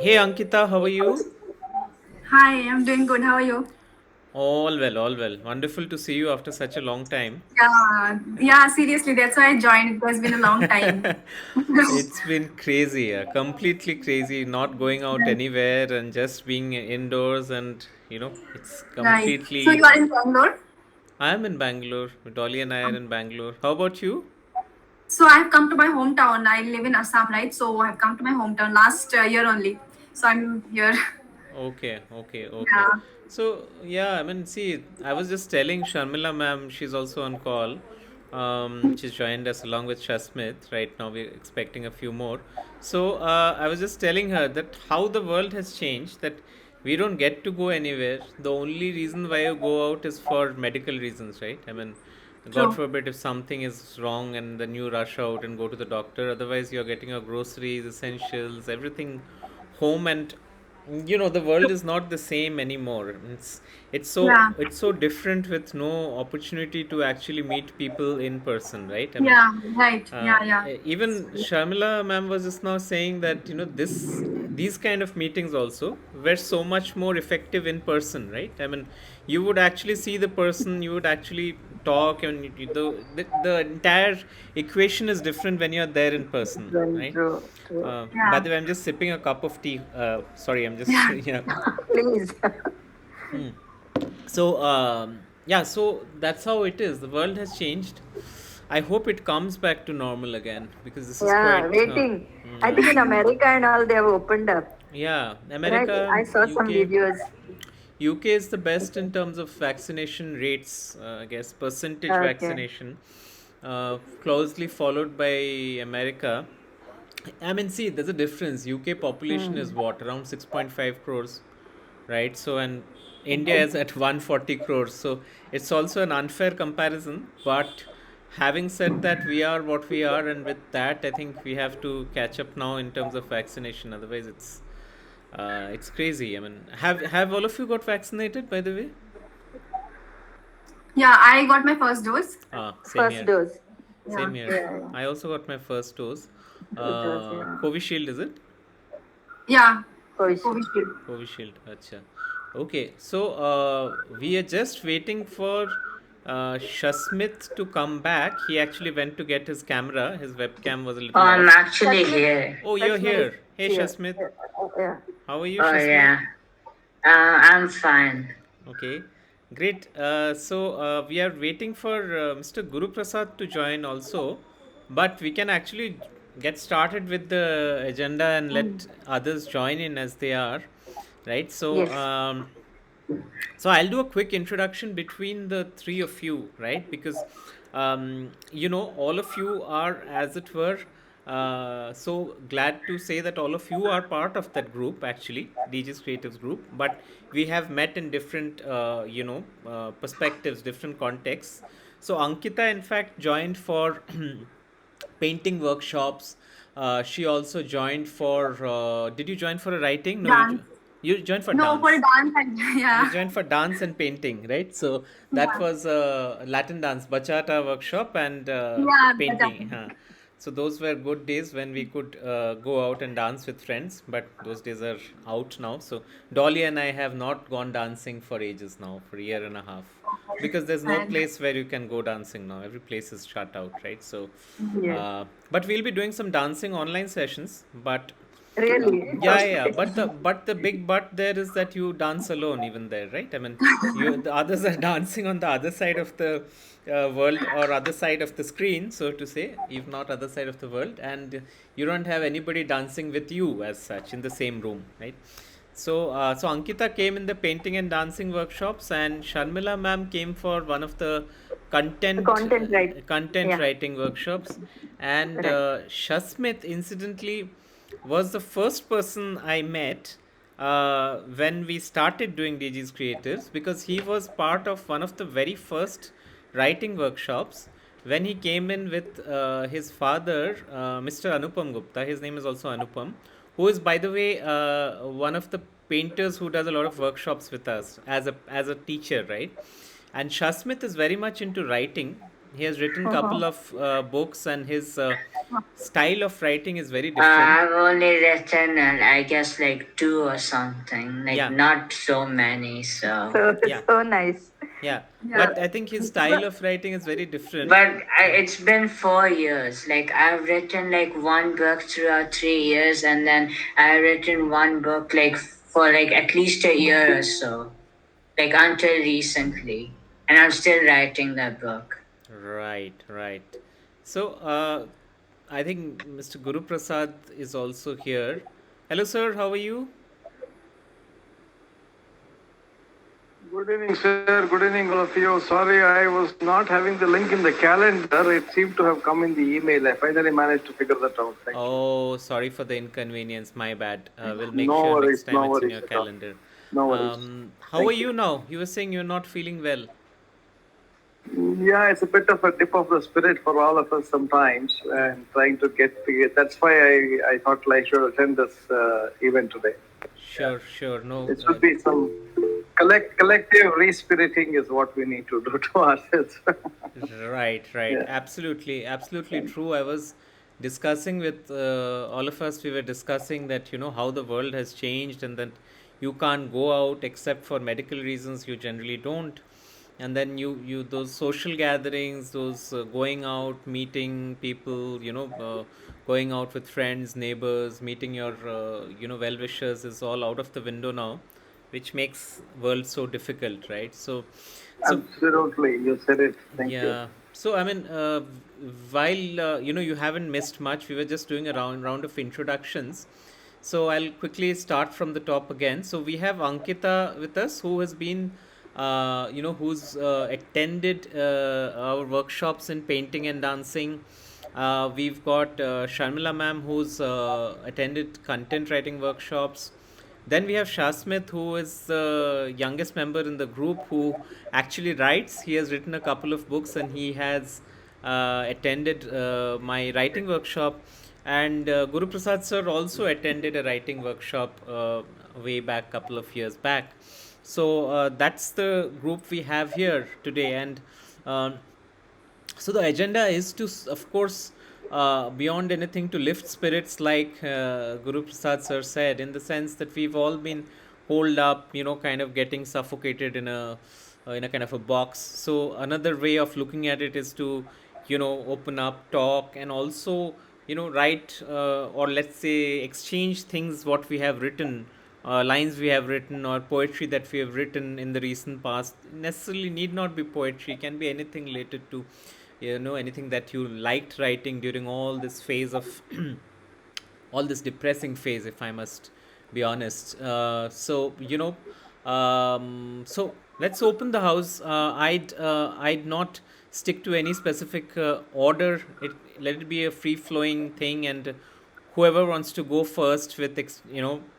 Hey Ankita, how are you? Hi, I'm doing good. How are you? All well, all well. Wonderful to see you after such a long time. Yeah, seriously, that's why I joined. It has been a long time. It's been crazy, completely crazy, not going out Right, anywhere and just being indoors and it's right. So completely. you are in Bangalore? I am in Bangalore. Dolly and I are in Bangalore. How about you? So I've come to my hometown. I live in Assam, right? So I've come to my hometown last year only. So I'm here. Okay, okay, okay. Yeah. So yeah, I mean, see, I was just telling Sharmila ma'am, she's also on call. She's joined us along with Shasmit. Right now, we're expecting a few more. So I was just telling her that how the world has changed. That we don't get to go anywhere. The only reason why you go out is for medical reasons, right? I mean, God True. forbid if something is wrong and then you rush out and go to the doctor. Otherwise, you're getting your groceries, essentials, everything home, and the world True. is not the same anymore. It's so Yeah. it's so different with no opportunity to actually meet people in person, right? I mean, Yeah. Right. Yeah. Yeah. even Sharmila ma'am was just now saying that these kind of meetings also were so much more effective in person, right? I mean, you would actually see the person, you would actually talk, and the entire equation is different when you're there in person, Very right? true, true. By Yeah. the way, I'm just sipping a cup of tea. Sorry, I'm just Yeah. Please. So yeah, so that's how it is. The world has changed. I hope it comes back to normal again because this is Yeah, quite. waiting. I Yeah, think in America and all they have opened up. yeah. Right? America, I saw some UK, videos. UK is the best Okay. in terms of vaccination rates. I guess percentage Okay. vaccination, closely followed by America. I mean, see, there's a difference. UK population is Hmm. what, around 6.5 crores, right? So, and India is at 140 crores. So, it's also an unfair comparison. But having said that, we are what we are, and with that, I think we have to catch up now in terms of vaccination. Otherwise, it's crazy. I mean, have all of you got vaccinated, by the way? Yeah. I got my first dose. Same First here. dose. Yeah. Same here. Yeah, yeah. I also got my first dose. Good dose, yeah. Covishield, is it? Yeah. Covishield. Covishield. Covishield, acha. Okay, so we are just waiting for Shasmit to come back. He actually went to get his camera. His webcam was a little I'm lost. actually Kashmir, here. Oh, you're Kashmir is here. Hey, here. Shasmit. Yeah. How are you, Oh, Shasmit? yeah. I'm fine. Okay, great. So we are waiting for Mr. Guru Prasad to join also, but we can actually get started with the agenda and Mm. let others join in as they are, right? So Yes. so I'll do a quick introduction between the three of you, right? Because all of you are, as it were, so glad to say that all of you are part of that group, actually, DJ's Creatives group. But we have met in different, perspectives, different contexts. So Ankita, in fact, joined for painting workshops. She also joined for. Did you join for a writing? No, Dance. you joined for No, for dance. dance. You Yeah. joined for dance and painting, right? So that Yeah. was a Latin dance bachata workshop and Yeah. painting. Exactly. So those were good days when we could go out and dance with friends, but those days are out now. So Dolly and I have not gone dancing for ages now, for a year and a half, because there's no And place where you can go dancing now. Every place is shut out, right? So, Yes. but we'll be doing some dancing online sessions, but Really? yeah, yeah, Okay. but the big but there is that you dance alone even there, right? I mean, the others are dancing on the other side of the world or other side of the screen, so to say, if not other side of the world, and you don't have anybody dancing with you as such in the same room, right? So Ankita came in the painting and dancing workshops, and Sharmila ma'am came for one of the The content content, right? content Yeah. writing workshops, and Right. Shasmit incidentally was the first person I met when we started doing DG's Creatives, because he was part of one of the very first writing workshops when he came in with his father, Mr. Anupam Gupta. His name is also Anupam, who is, by the way, one of the painters who does a lot of workshops with us as a teacher, right? And Shasmit is very much into writing, He has written couple of books, and his style of writing is very different. I've only written, I guess, like two or something, like Yeah, not so many. So, So yeah, so nice. yeah. Yeah. But I think his style But of writing is very different. but it's been 4 years. Like I've written like one book throughout 3 years, and then I've written one book like for like at least a year or so, like until recently, and I'm still writing that book. Right, right. So, I think Mr. Guru Prasad is also here. Hello, sir. How are you? Good evening, sir. Good evening, all of you. Sorry, I was not having the link in the calendar. It seemed to have come in the email. I finally managed to figure that out. Thank you. Oh, sorry for the inconvenience. My bad. We'll make No sure worries, next time no it's in worries your at all. calendar. No worries. How are Thank you you. now? You were saying you're not feeling well. Yeah, it's a bit of a dip of the spirit for all of us sometimes, and trying to get together. That's why I thought I should attend this event today. Sure, sure. No, It should be some collective re-spiriting is what we need to do to ourselves. right, right. Yeah. Absolutely, absolutely true. I was discussing with all of us, we were discussing that, how the world has changed and that you can't go out except for medical reasons, you generally don't. And then those social gatherings, those going out, meeting people, going out with friends, neighbors, meeting your, well-wishers is all out of the window now, which makes world so difficult, right? So Absolutely, you said it. Thank you. yeah. So I mean, while you haven't missed much, we were just doing a round of introductions. So I'll quickly start from the top again. So we have Ankita with us, who has been, who's attended our workshops in painting and dancing. We've got Sharmila ma'am, who's attended content writing workshops. Then we have Shasmit, who is the youngest member in the group who actually writes. He has written a couple of books and he has attended my writing workshop. And Guru Prasad sir also attended a writing workshop way back, couple of years back. So that's the group we have here today. And um so the agenda is to, of course, beyond anything, to lift spirits, like Guru Prasad sir said, in the sense that we've all been holed up, kind of getting suffocated in a kind of a box. So another way of looking at it is to, open up, talk, and also, write, or let's say exchange things what we have written, lines we have written, or poetry that we have written in the recent past. Necessarily need not be poetry, can be anything related to, anything that you liked writing during all this phase of all this depressing phase, if I must be honest. So let's open the house. I'd not stick to any specific order. Let it be a free flowing thing, and whoever wants to go first with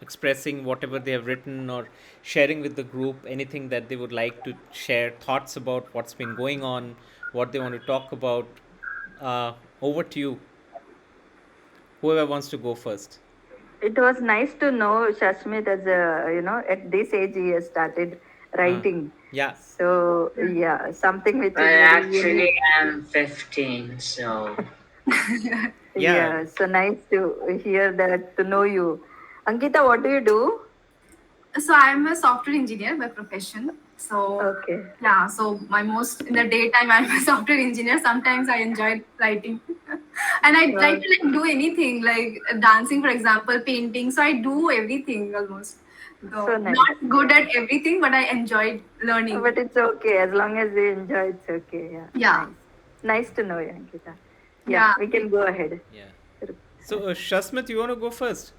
expressing whatever they have written, or sharing with the group anything that they would like to share, thoughts about what's been going on, what they want to talk about. Over to you, whoever wants to go first. It was nice to know Shashmit as a, at this age he has started uh, writing. yeah. So, yeah, something which is Well, very actually, unique. I'm 15, so Yeah. Yeah, so nice to hear that, to know you. Ankita, what do you do? so I'm a software engineer by profession. So Okay. yeah, so my most in the daytime I'm a software engineer. Sometimes I enjoy writing, and I try Wow. to like do anything like dancing, for example, painting. So I do everything almost. So So nice. not good at everything, but I enjoy learning. But it's okay. As long as you enjoy, it's okay. Yeah. Yeah, Nice. Nice to know you, Ankita. Yeah, yeah. we can go ahead. Yeah. So, Shasmit, you want to go first?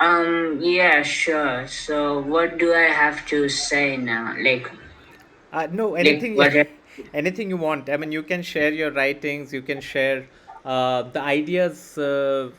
yeah, sure. So, what do I have to say now? No, Like anything, what? anything you want. I mean, you can share your writings. You can share the ideas. The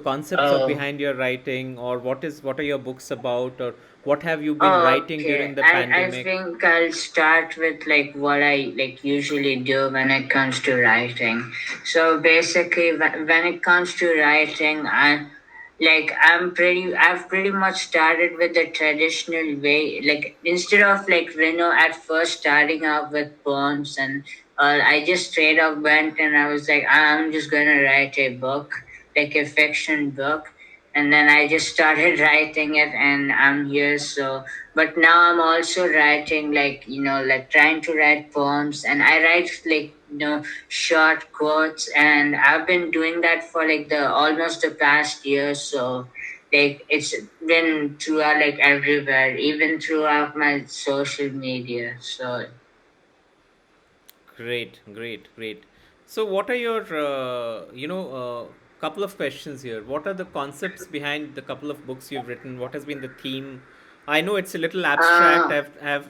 concepts of Oh, behind your writing, or what are your books about, or what have you been oh, writing during okay. the I pandemic? think I'll start with like what I like usually do when it comes to writing. So basically, when it comes to writing, I've pretty much started with the traditional way. Like instead of like at first starting out with poems and I just straight up went and I was like, I'm just gonna write a book, like a fiction book. And then I just started writing it, and I'm here. So, but now I'm also writing, like, like trying to write poems, and I write, like, short quotes, and I've been doing that for like the almost the past year. So, like, it's been throughout, like, everywhere, even throughout my social media. So, Great, great, great. So, what are your, couple of questions here? What are the concepts behind the couple of books you've written? What has been the theme? I know it's a little abstract. uh,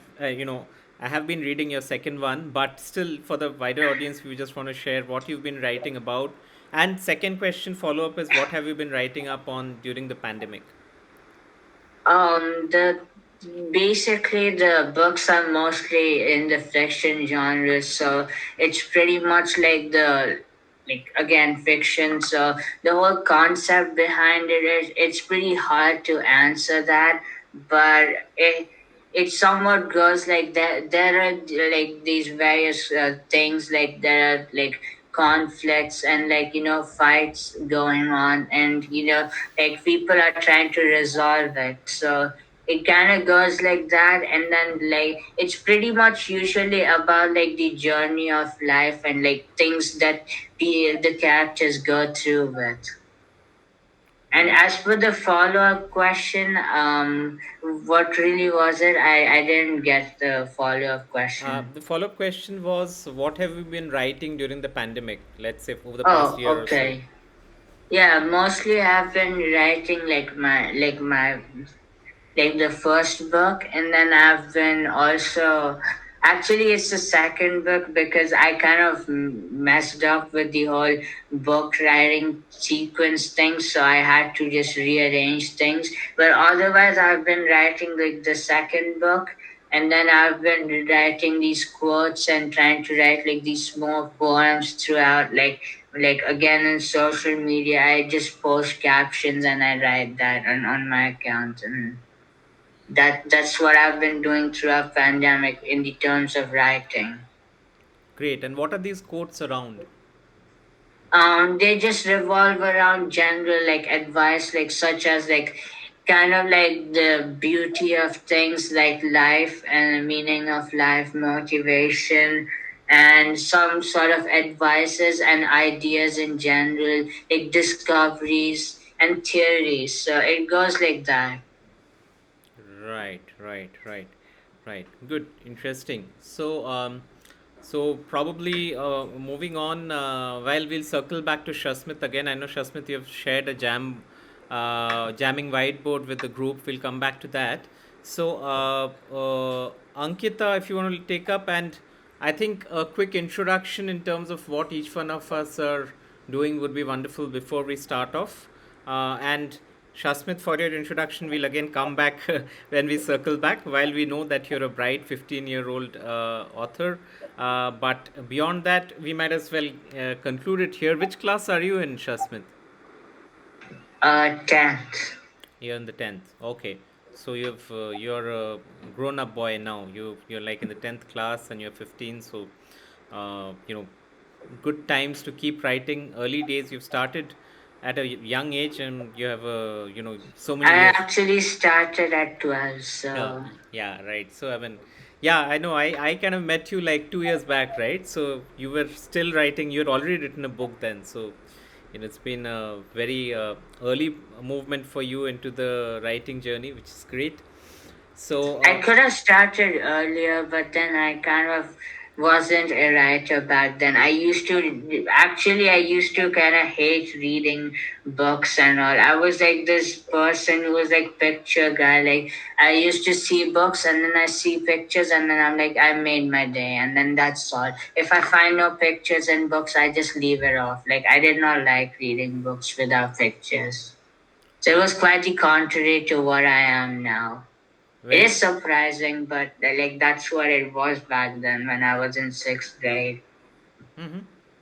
I have been reading your second one, but still, for the wider audience, we just want to share what you've been writing about. And second question follow up is what have you been writing up on during the pandemic? the basically the books are mostly in the fiction genre, so it's pretty much like the like again fiction. So the whole concept behind it is it's pretty hard to answer that, but it somewhat goes like that. There are like these various things, like there are like conflicts and like fights going on, and like people are trying to resolve it. So it kind of goes like that, and then like it's pretty much usually about like the journey of life and like things that the characters go through with. And as for the follow-up question, what really was it? I didn't get the follow-up question. The follow up question was what have you been writing during the pandemic, let's say over the past Oh, year or so? okay. Yeah, mostly I've been writing like the first book, and then I've been also actually it's the second book because I kind of messed up with the whole book writing sequence thing, so I had to just rearrange things. But otherwise, I've been writing like the second book, and then I've been writing these quotes and trying to write like these small poems throughout, like again in social media I just post captions and I write that on my account, and that's what I've been doing throughout pandemic in the terms of writing. Great. And what are these quotes around? They just revolve around general like advice, like such as like kind of like the beauty of things like life and the meaning of life, motivation, and some sort of advices and ideas in general, like discoveries and theories. So it goes like that. Right, right, right, right. Good, interesting. So probably moving on. While we'll circle back to Shasmit again. I know Shasmit, you've shared a jamming whiteboard with the group. We'll come back to that. So Ankita, if you want to take up, and I think a quick introduction in terms of what each one of us are doing would be wonderful before we start off. And Shasmit, for your introduction, we'll again come back when we circle back. While we know that you're a bright 15-year-old author, but beyond that, we might as well conclude it here. Which class are you in, Shasmit? 10th. You're in the 10th. Okay. So you're a grown-up boy now. You're like in the 10th class and you're 15. So, uh, you know, good times to keep writing. Early days you've started at a young age and you have so I many years. actually started at 12, Yeah, so yeah, right. So I mean, yeah, I know. I kind of met you like 2 years back, right? So you were still writing. You had already written a book then. So it's been a very early movement for you into the writing journey, which is great. So I could have started earlier, but then I kind of wasn't a writer back then. I used to kind of hate reading books and all. I was like this person who was like picture guy. Like I used to see books and then I see pictures and then I'm like, I made my day and then that's all. If I find no pictures in books, I just leave it off. Like I did not like reading books without pictures. So it was quite the contrary to what I am now. It very is surprising, but like that's what it was back then when I was in sixth grade. mm-hmm.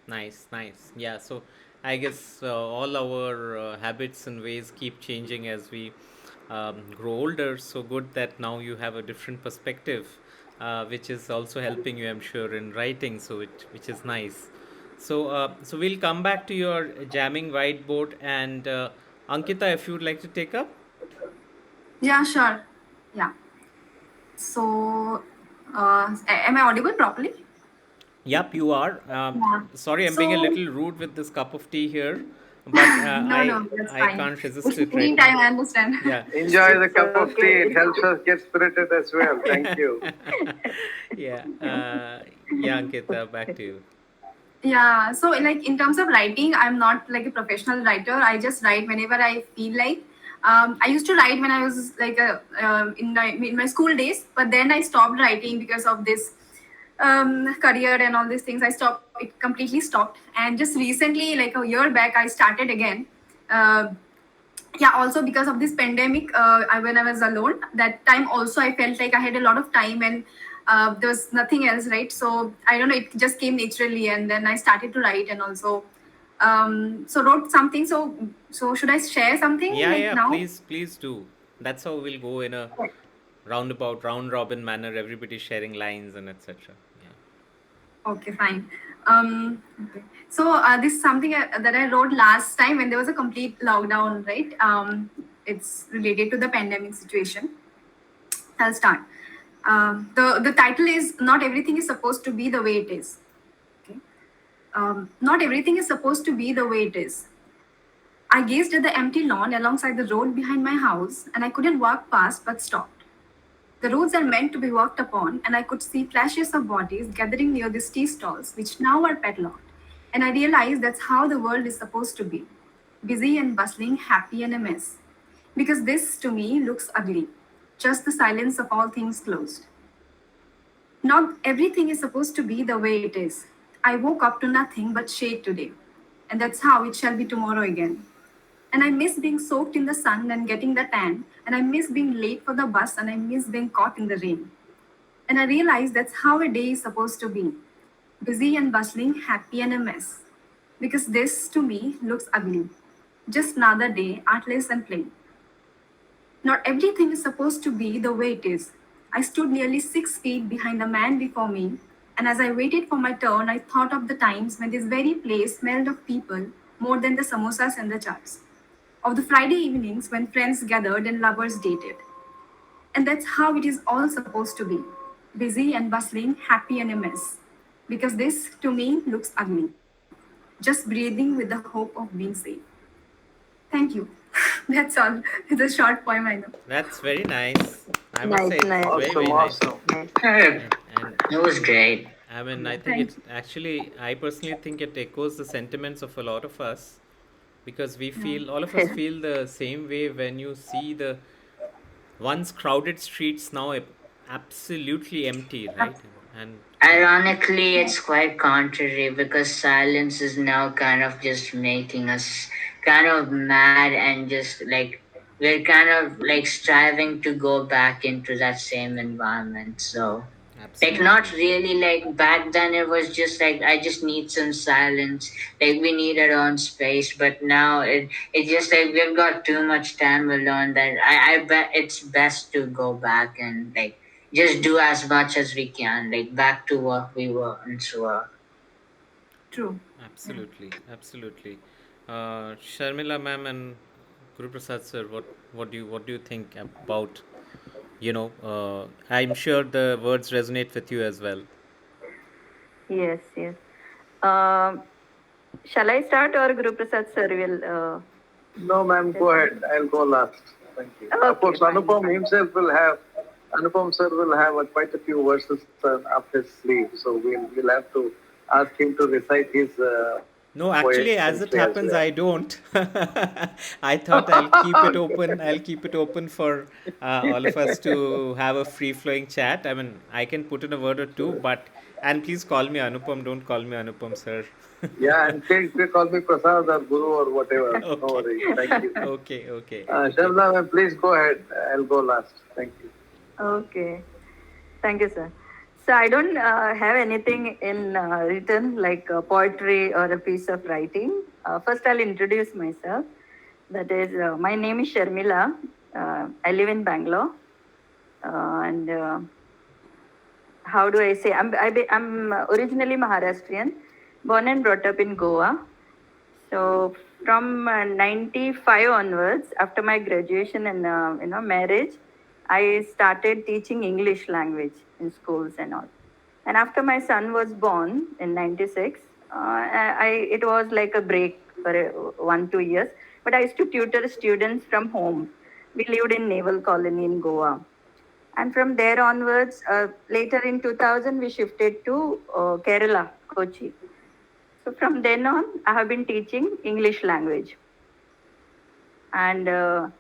Nice, nice. Yeah. So I guess all our habits and ways keep changing as we grow older. So good that now you have a different perspective. which is also helping you, I'm sure, in writing. So which is nice. So we'll come back to your jamming whiteboard, and Ankita, if you would like to take up. Yeah, sure. Yeah. So, am I audible properly? Yep, you are. Yeah. Sorry, I'm being a So, little rude with this cup of tea here, but no, no, that's I fine. can't resist It's it right evening now. time, I understand. Yeah. Enjoy the It's cup of tea. okay. It helps us get spirited as well. Thank you. Yeah. Yeah, Ankita, back to you. Yeah, so like in terms of writing, I'm not like a professional writer. I just write whenever I feel like. I used to write when I was like in my school days, but then I stopped writing because of this career and all these things. I stopped. It completely stopped. And just recently, like a year back, I started again. Uh, yeah, also because of this pandemic, when I was alone, that time also I felt like I had a lot of time, and there was nothing else, right? So I don't know, it just came naturally, and then I started to write, and also so wrote something. So should I share something Yeah, like yeah, now? please do. That's how we'll go in a roundabout, round robin manner, everybody sharing lines and etc. Yeah. Okay, fine. Okay. So this is something that I wrote last time when there was a complete lockdown, right? It's related to the pandemic situation. I'll start. The title is "Not Everything is Supposed to Be the Way It Is." Okay. Not everything is supposed to be the way it is. I gazed at the empty lawn alongside the road behind my house, and I couldn't walk past but stopped. The roads are meant to be walked upon, and I could see flashes of bodies gathering near these tea stalls, which now are padlocked. And I realized that's how the world is supposed to be, busy and bustling, happy and a mess. Because this, to me, looks ugly, just the silence of all things closed. Not everything is supposed to be the way it is. I woke up to nothing but shade today, and that's how it shall be tomorrow again. And I miss being soaked in the sun and getting the tan, and I miss being late for the bus, and I miss being caught in the rain. And I realize that's how a day is supposed to be, busy and bustling, happy and a mess. Because this, to me, looks ugly. Just another day, artless and plain. Not everything is supposed to be the way it is. I stood nearly 6 feet behind the man before me, and as I waited for my turn, I thought of the times when this very place smelled of people more than the samosas and the chaats, of the Friday evenings when friends gathered and lovers dated. And that's how it is all supposed to be, busy and bustling, happy and a mess. Because this, to me, looks ugly, just breathing with the hope of being safe. Thank you. That's all. It's a short poem, I know. That's very nice. I must say Nice, it's nice, very, Awesome, very nice. awesome. nice. And It was great. I mean, I think Thank it actually, I personally think it echoes the sentiments of a lot of us, because we you. feel, all of us feel the same way when you see the once crowded streets now absolutely empty, Yeah. right? And Ironically, it's quite contrary because silence is now kind of just making us kind of mad and just like we're kind of like striving to go back into that same environment. So, like, Yeah. not absolutely. really like back then, it was just like I just need some silence. Like, we need our own space, but now it's just like we've got too much time alone that I bet it's best to go back and like just do as much as we can, like back to what we were once were. True. Yeah. Absolutely, absolutely. Sharmila ma'am and Guru Prasad sir, what do you think about, I'm sure the words resonate with you as well. Yes, yes. Um, shall I start or Guru Prasad sir will? No, ma'am, go ahead. I'll go last. Thank you. Of Okay, course, fine, Anupam fine. himself will have, Anupam sir will have quite a few verses up his sleeve. So we'll have to ask him to recite his No, actually, as it poetry as happens, well. I don't. I thought I'll keep it open. I'll keep it open for all of us to have a free flowing chat. I mean, I can put in a word or two, but, and please call me Anupam. Don't call me Anupam, sir. Yeah, and they call me Prasad or Guru or whatever. No Okay. worries. Thank you. Okay. Okay. Okay. Shamla, ma'am, please go ahead. I'll go last. Thank you. Okay. Thank you, sir. So I don't have anything in written like poetry or a piece of writing. First, I'll introduce myself. That is, my name is Sharmila. I live in Bangalore, and how do I say? I'm originally Maharashtrian, born and brought up in Goa. So from 95 onwards, after my graduation and marriage, I started teaching English language in schools and all. And after my son was born in 96, it was like a break for 1 2 years. But I used to tutor students from home. We lived in Naval Colony in Goa. And from there onwards, later in 2000, we shifted to Kerala, Kochi. So from then on, I have been teaching English language. And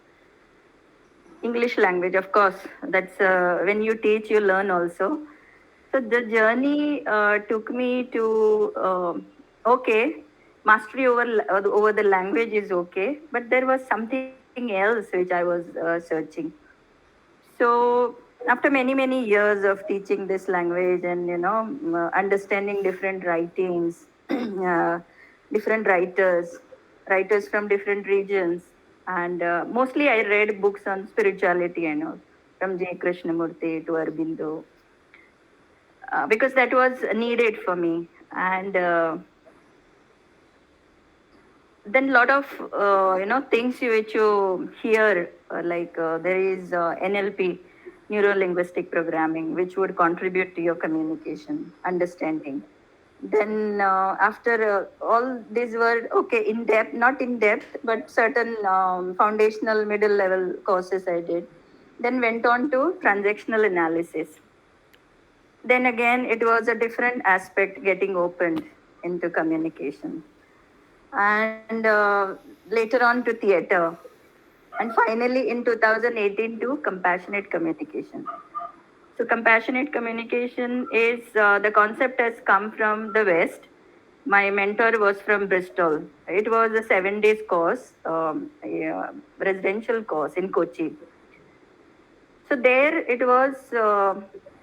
English language, of course, that's when you teach, you learn also. So the journey took me to okay, mastery over the language is okay, but there was something else which I was searching. So after many years of teaching this language and understanding different writings, different writers from different regions, and mostly I read books on spirituality and all, from J. Krishnamurti to Aurobindo, because that was needed for me. And then lot of things which you hear, there is NLP, neuro linguistic programming, which would contribute to your communication understanding. Then after all these were okay, in depth, not in depth, but certain foundational middle level courses I did. Then went on to transactional analysis. Then again, it was a different aspect getting opened into communication. And later on to theater. And finally in 2018 to compassionate communication. So compassionate communication is, the concept has come from the West. My mentor was from Bristol. It was a 7 days course, a residential course in Kochi. So there it was,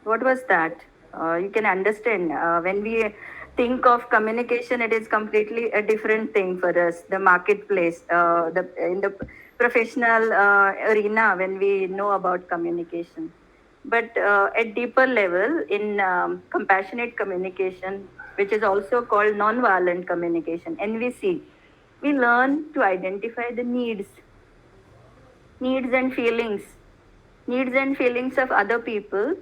what was that? You can understand when we think of communication, it is completely a different thing for us. The marketplace, in the professional arena, when we know about communication. But at deeper level, in compassionate communication, which is also called non-violent communication, NVC, we learn to identify the needs and feelings of other people,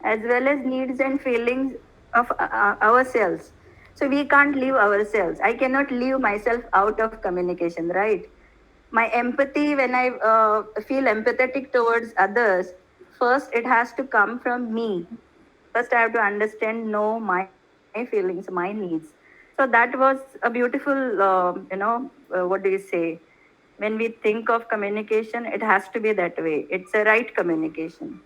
as well as needs and feelings of ourselves. So we can't leave ourselves. I cannot leave myself out of communication, right? My empathy, when I feel empathetic towards others, first it has to come from me. First I have to understand, know my feelings, my needs. So that was a beautiful, what do you say? When we think of communication, it has to be that way. It's a right communication.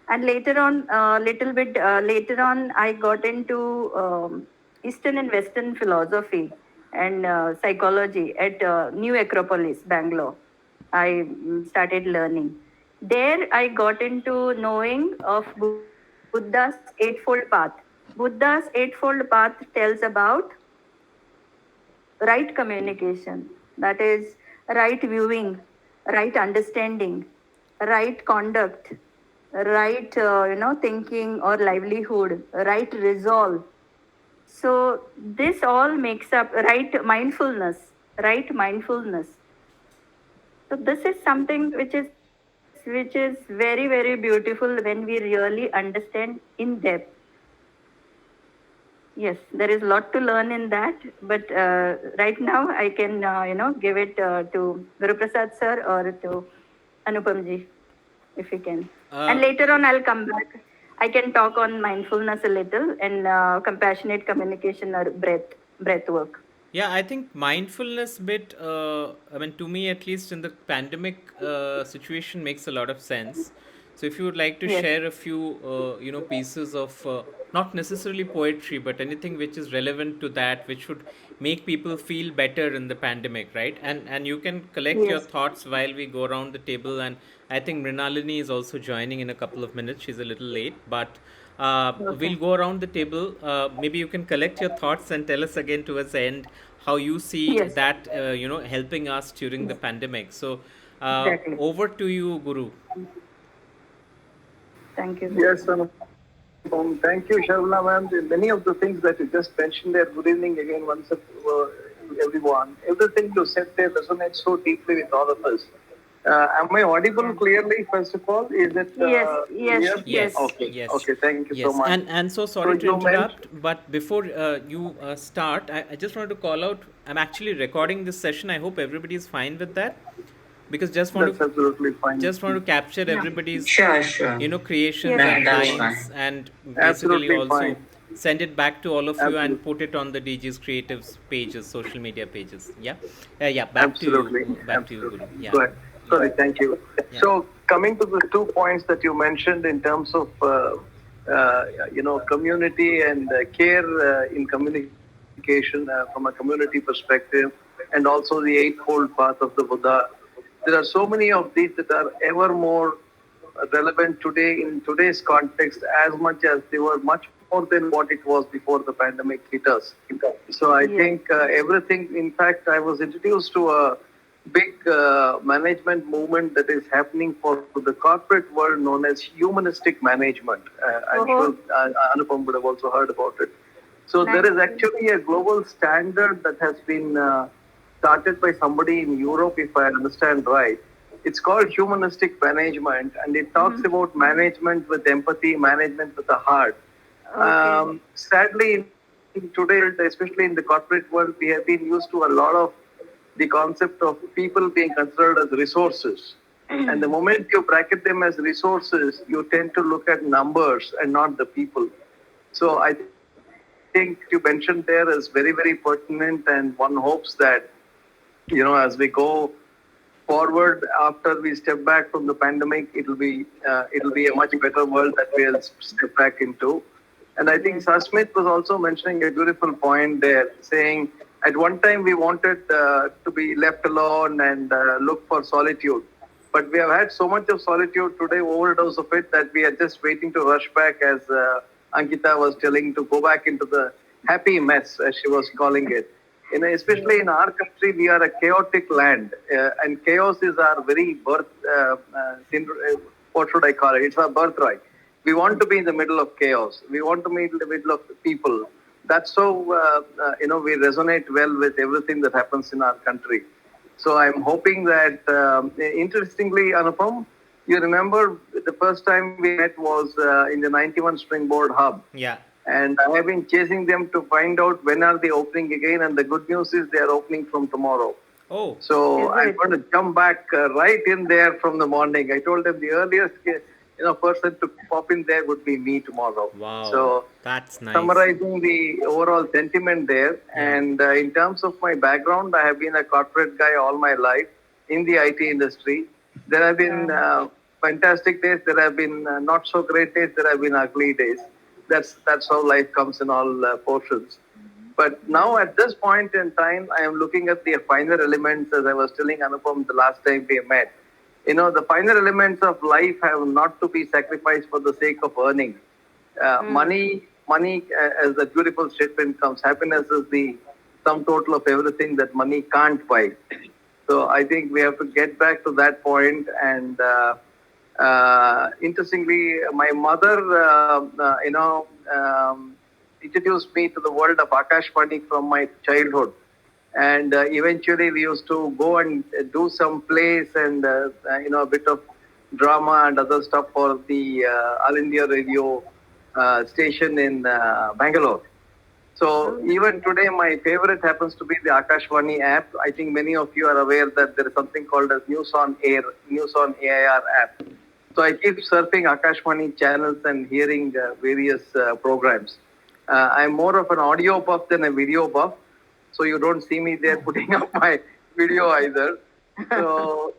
And later on, little bit later on, I got into Eastern and Western philosophy and psychology at New Acropolis, Bangalore. I started learning. There, I got into knowing of Buddha's Eightfold Path. Buddha's Eightfold Path tells about right communication, that is, right viewing, right understanding, right conduct, right thinking or livelihood, right resolve. So this all makes up right mindfulness. So this is something which is very beautiful when we really understand in depth. Yes, there is a lot to learn in that, but right now I can give it to Guru Prasad sir or to Anupamji, if you can. And Uh, later on I'll come back. I can talk on mindfulness a little and compassionate communication or breath work. Yeah, I think mindfulness bit, I mean, to me at least in the pandemic situation makes a lot of sense. So if you would like to Yes, share a few, pieces of not necessarily poetry, but anything which is relevant to that, which would make people feel better in the pandemic, right? And you can collect your yes. thoughts while we go around the table. And I think Mrinalini is also joining in a couple of minutes. She's a little late, but Okay. we'll go around the table. Maybe you can collect your thoughts and tell us again towards the end how you see Yes, that helping us during the pandemic. So exactly. over to you, Guru. Thank you. Yes, Anu. Thank you, Sharla ma'am. Many of the things that you just mentioned there, good evening again once everyone. Everything you said there resonates so deeply with all of us. Am I audible Yeah. clearly, first of all? Is it Yes, clear? yes, Yes, yes. Okay, yes, okay, thank you so yes. much. And so So sorry to you mentioned, interrupt, but before you start, I just wanted to call out. I'm actually recording this session. I hope everybody is fine with that, because that's absolutely fine. just want to capture Yeah. everybody's Sure, sure. creations Yes. That, and that's Yes. fine. lines, and basically Absolutely also fine. send it back to all of you and Absolutely. put it on the DG's creatives pages, social media pages. Yeah, yeah. Absolutely, Back to you, Guru. absolutely. Yeah, Go ahead. yeah, Sorry, thank you. yeah. So, coming to the 2 points that you mentioned in terms of, community and care in communication from a community perspective, and also the Eightfold Path of the Buddha. There are so many of these that are ever more relevant today in today's context as much as they were much more than what it was before the pandemic hit us. So I Yes. think everything, in fact, I was introduced to a big management movement that is happening for the corporate world known as humanistic management. I'm Oh, sure Anupam would have also heard about it. So there nice. is actually a global standard that has been started by somebody in Europe, if I understand right. It's called humanistic management, and it talks about management with empathy, management with the heart. Okay. Sadly, in today, especially in the corporate world, we have been used to a lot of the concept of people being considered as resources. And the moment you bracket them as resources, you tend to look at numbers and not the people. So I think you mentioned there is very, very pertinent, and one hopes that, as we go forward after we step back from the pandemic, it'll be a much better world that we'll step back into. And I think Yes. Sasmit was also mentioning a beautiful point there, saying at one time we wanted to be left alone and look for solitude. But we have had so much of solitude today, overdose of it, that we are just waiting to rush back, as Ankita was telling, to go back into the happy mess, as she was calling it. Especially in our country, we are a chaotic land, and chaos is our very birth. What should I call it? It's our birthright. We want to be in the middle of chaos. We want to be in the middle of people. That's how we resonate well with everything that happens in our country. So I'm hoping that, interestingly, Anupam, you remember the first time we met was in the 91 Springboard Hub. Yeah. And I have been chasing them to find out when are they opening again. And the good news is they are opening from tomorrow. Oh, So Is I'm it? going to jump back right in there from the morning. I told them the earliest person to pop in there would be me tomorrow. wow. So That's nice. summarizing the overall sentiment there. Yeah. And in terms of my background, I have been a corporate guy all my life in the IT industry. There have been fantastic days. There have been not so great days. There have been ugly days. That's how life comes in all portions. But now at this point in time, I am looking at the finer elements, as I was telling Anupam the last time we met. The finer elements of life have not to be sacrificed for the sake of earning. Money, as the beautiful statement comes, happiness is the sum total of everything that money can't buy. So I think we have to get back to that point. And interestingly, my mother, introduced me to the world of Akashvani from my childhood. And eventually we used to go and do some plays and, a bit of drama and other stuff for the All India Radio station in Bangalore. So even today, my favorite happens to be the Akashvani app. I think many of you are aware that there is something called as News on Air, News on AIR app. So I keep surfing Akashvani channels and hearing various programs. I'm more of an audio buff than a video buff. So you don't see me there putting up my video either. So,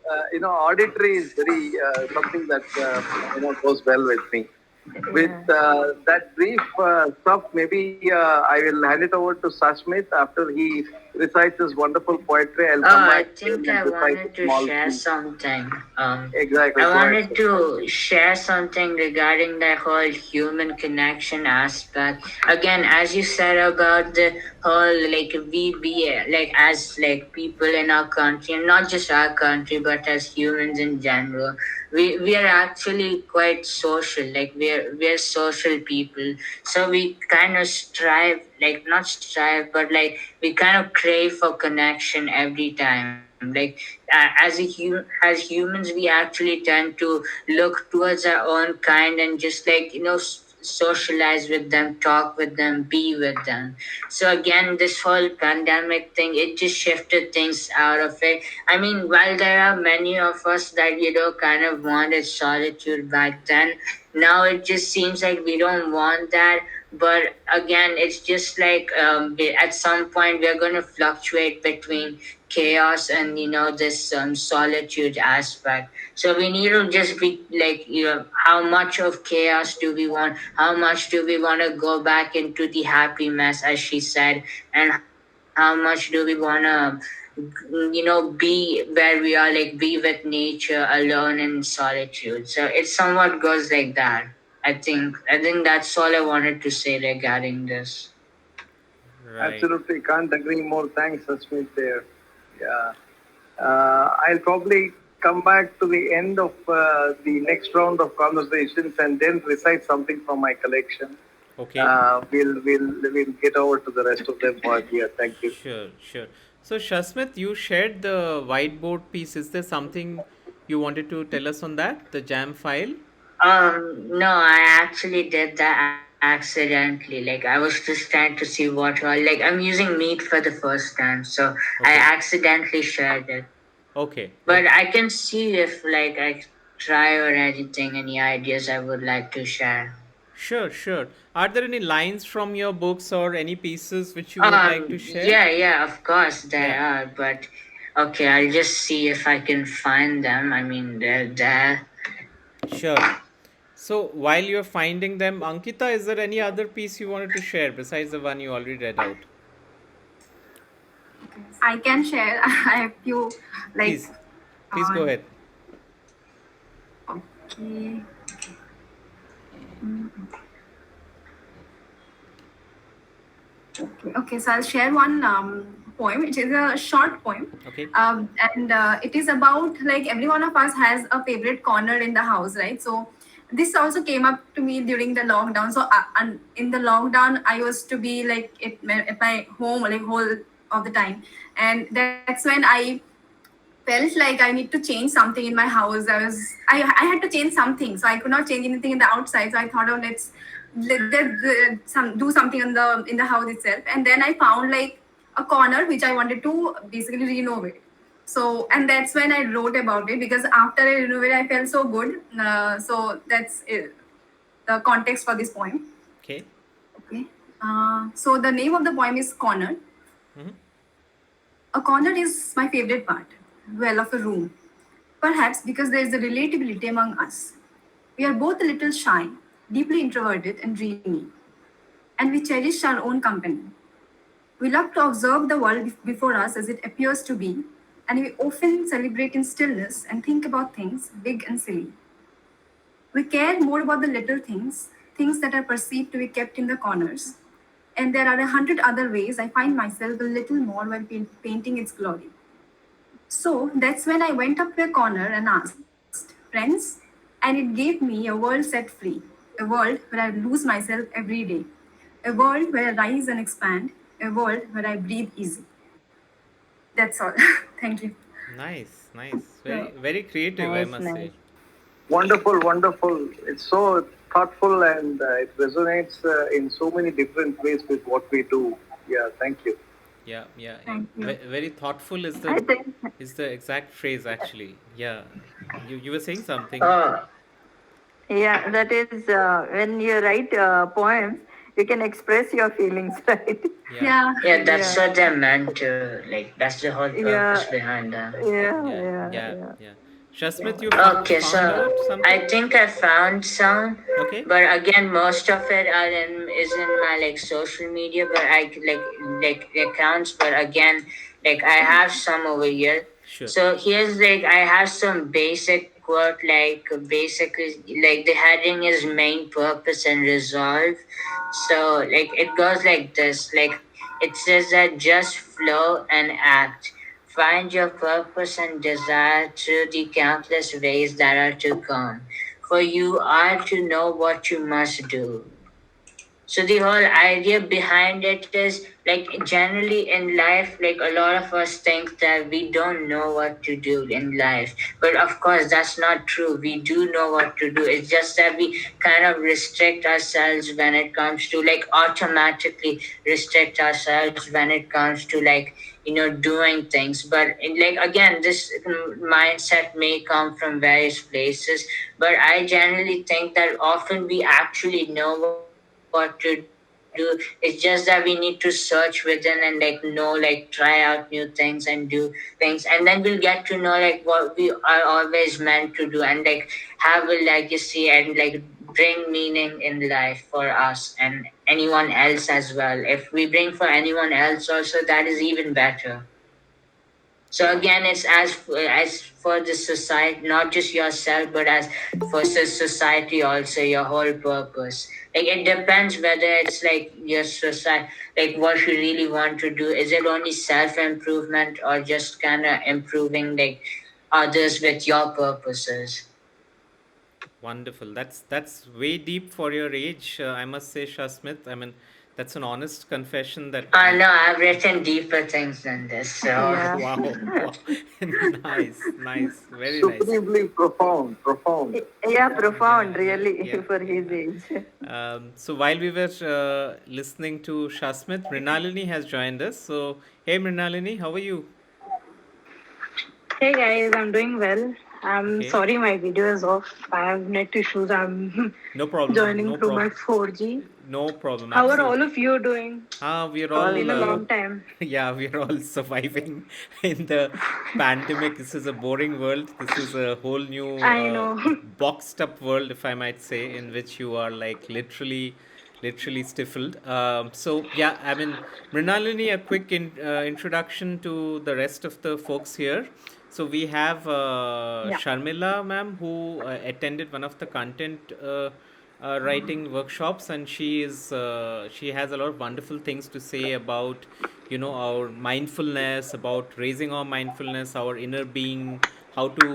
auditory is very something that, goes well with me. With that brief stuff, maybe I will hand it over to Sashmit after he recites this wonderful poetry. I'll Oh, come I back think and I recite wanted a to small share piece. something. Exactly. I Go ahead, wanted sir. to share something regarding the whole human connection aspect. Again, as you said about the whole like we be like as like people in our country, and not just our country, but as humans in general, we are actually quite social. Like we're social people, so we kind of strive, like not strive, but like we kind of crave for connection every time. Like as humans, we actually tend to look towards our own kind and just like socialize with them, talk with them, be with them. So again, this whole pandemic thing, it just shifted things out of it. I mean, while there are many of us that kind of wanted solitude back then, now it just seems like we don't want that. But again, it's just like at some point we're going to fluctuate between chaos and this solitude aspect. So we need to just be like, how much of chaos do we want, how much do we want to go back into the happy mess, as she said, and how much do we want to be where we are, like be with nature alone in solitude. So it somewhat goes like that. I think that's all I wanted to say regarding this. Right. Absolutely, can't agree more. Thanks, Asmit. There. Yeah. I'll probably come back to the end of the next round of conversations and then recite something from my collection. Okay. We'll get over to the rest of them. But yeah, thank you. Sure, sure. So, Shasmit, you shared the whiteboard piece. Is there something you wanted to tell us on that? The jam file? No, I actually did that accidentally. Like, I was just trying to see like, I'm using Meet for the first time, so I Okay. accidentally shared it. Okay. But I can see if, like, I try or anything, any ideas I would like to share. Sure, sure. Are there any lines from your books or any pieces which you would like to share? Yeah, of course there Yeah. are, but okay, I'll just see if I can find them. I mean, they're there. Sure. So, while you're finding them, Ankita, is there any other piece you wanted to share besides the one you already read out? I can share. I have few like Please, please uh, go ahead. okay. Okay, so I'll share one poem, which is a short poem. Okay. And it is about like every one of us has a favorite corner in the house, right? So this also came up to me during the lockdown. So and in the lockdown, I used to be like at my home like whole of the time, and that's when I felt like I need to change something in my house. I had to change something, so I could not change anything in the outside. So I thought, oh, let's do something in the house itself. And then I found like a corner which I wanted to basically renovate. So and that's when I wrote about it, because after I renovated, I felt so good. So that's it, the context for this poem. Okay. Okay. So the name of the poem is Corner. Mm-hmm. A corner is my favorite part, well, of a room. Perhaps because there is a relatability among us. We are both a little shy, deeply introverted, and dreamy, and we cherish our own company. We love to observe the world before us as it appears to be, and we often celebrate in stillness and think about things big and silly. We care more about the little things, things that are perceived to be kept in the corners. And there are 100 other ways I find myself a little more while painting its glory. So that's when I went up to a corner and asked, friends, and it gave me a world set free, a world where I lose myself every day, a world where I rise and expand, a world where I breathe easy. That's all. Thank you. Nice, nice. Yeah. Very, very creative, I Nice, must nice. say. Wonderful, wonderful. It's so thoughtful and it resonates in so many different ways with what we do. Yeah, thank you. Yeah, yeah, yeah. Thank you. Very thoughtful I think, is the exact phrase actually. Yeah. You were saying something. Oh, yeah, that is when you write poems, you can express your feelings, right? Yeah. Yeah. yeah, that's Yeah, what they're meant to. Like, that's the whole purpose yeah, behind them. yeah, Yeah, yeah, yeah, yeah. yeah. Shasmit, you Okay, found so out something? I think I found some, Okay. but again, most of it is in my like social media, but like accounts. But again, like I have some over here. Sure. So here's like I have some basic quote, like basically like the heading is main purpose and resolve. So like it goes like this, like it says that just flow and act. Find your purpose and desire through the countless ways that are to come. For you are to know what you must do. So the whole idea behind it is like generally in life, like a lot of us think that we don't know what to do in life. But of course, that's not true. We do know what to do. It's just that we kind of restrict ourselves when it comes to like automatically restrict ourselves when it comes to like doing things. But like again, this mindset may come from various places, but I generally think that often we actually know what to do. It's just that we need to search within and like try out new things and do things, and then we'll get to know like what we are always meant to do, and like have a legacy and like bring meaning in life for us and anyone else as well. If we bring for anyone else also, that is even better. So again, it's as for the society, not just yourself, but as for society also, your whole purpose. Like it depends whether it's like your society, like what you really want to do. Is it only self improvement or just kind of improving like others with your purposes? Wonderful. That's way deep for your age, I must say, Shasmit. I mean, that's an honest confession that No, I've written deeper things than this. So Yeah. wow, wow. Nice, nice, very nice. Supremely profound, profound. Yeah, profound, Yeah, yeah, really, yeah, for his yeah. age. So while we were listening to Shasmit, Mrinalini has joined us. So, hey, Mrinalini, how are you? Hey guys, I'm doing well. I'm Okay, sorry my video is off. I have net issues. I'm no problem, joining no through my problem, 4G. no problem, How are absolutely. all of you doing? We are All all, Been a good. long time. yeah, we are all surviving in the pandemic. This is a boring world. This is a whole new I know. boxed up world, if I might say, in which you are like literally stifled. So yeah, I mean, Mrinalini, a quick introduction to the rest of the folks here. So we have Yeah. Sharmila ma'am, who attended one of the content writing workshops, and she has a lot of wonderful things to say about our mindfulness, about raising our mindfulness, our inner being, how to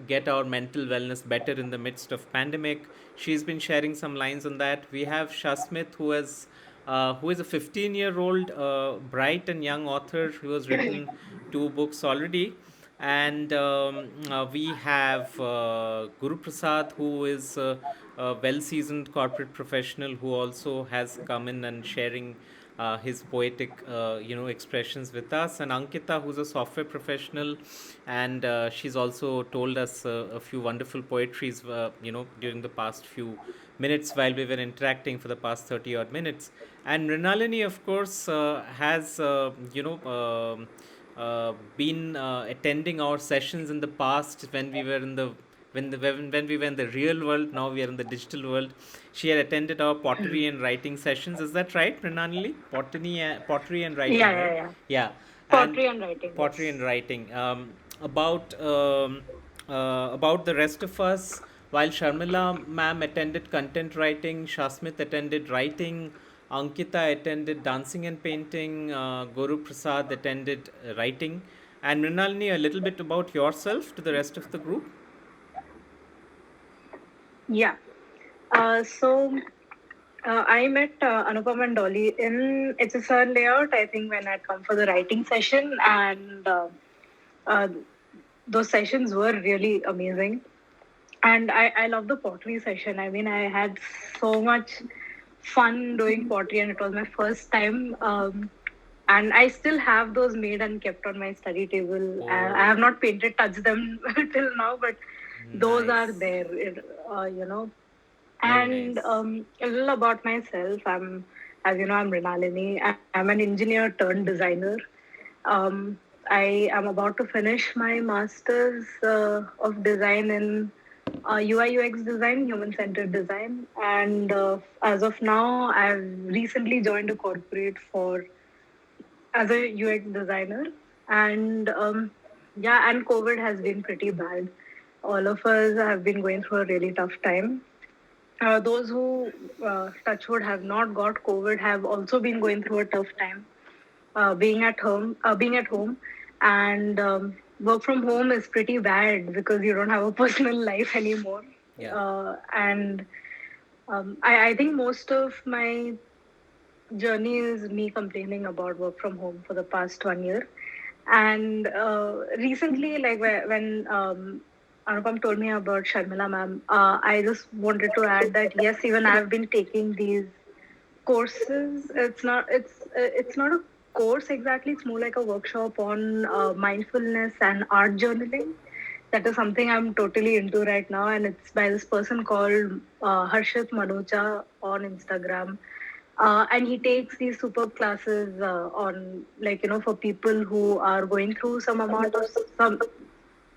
get our mental wellness better in the midst of pandemic. She's been sharing some lines on that. We have Shasmit, who is a 15-year-old bright and young author who has written two books already. And we have Guru Prasad, who is a well seasoned corporate professional who also has come in and sharing his poetic expressions with us, and Ankita, who's a software professional, and she's also told us a few wonderful poetries during the past few minutes while we were interacting for the past 30 odd minutes. And Mrinalini, of course, has been attending our sessions in the past when we were in the when we were in the real world. Now we are in the digital world. She had attended our pottery and writing sessions. Is that right, Pranali? Pottery and Yeah, writing, yeah, right? yeah. Yeah, and Poetry and writing, pottery and yes. writing. About the rest of us, while Sharmila ma'am attended content writing, Shasmit attended writing, Ankita attended dancing and painting, Guru Prasad attended writing, and Mrinalini, a little bit about yourself to the rest of the group. Yeah. So I met Anupam and Dolly in HSR layout, I think, when I'd come for the writing session. And uh, those sessions were really amazing. And I love the pottery session. I mean, I had so much fun doing pottery, and it was my first time. And I still have those made and kept on my study table. I have Oh, not painted, touched them till now, but those are nice. there, you know. Very And nice. a little about myself. As you know, I'm Rinalini. I'm an engineer turned designer. Um, I am about to finish my master's of design in UI UX design, human centered design. And as of now, I've recently joined a corporate for as a UX designer. And and COVID has been pretty bad. All of us have been going through a really tough time. Those who, touchwood, have not got COVID have also been going through a tough time being at home, and work from home is pretty bad because you don't have a personal life anymore. Yeah. And I think most of my journey is me complaining about work from home for the past 1 year. And recently, like when Anupam told me about Sharmila ma'am, I just wanted to add that yes, even I've been taking these courses. It's not a course exactly. It's more like a workshop on mindfulness and art journaling. That is something I'm totally into right now, and it's by this person called Harshit Manocha on Instagram. And he takes these superb classes on, like, for people who are going through some amount of some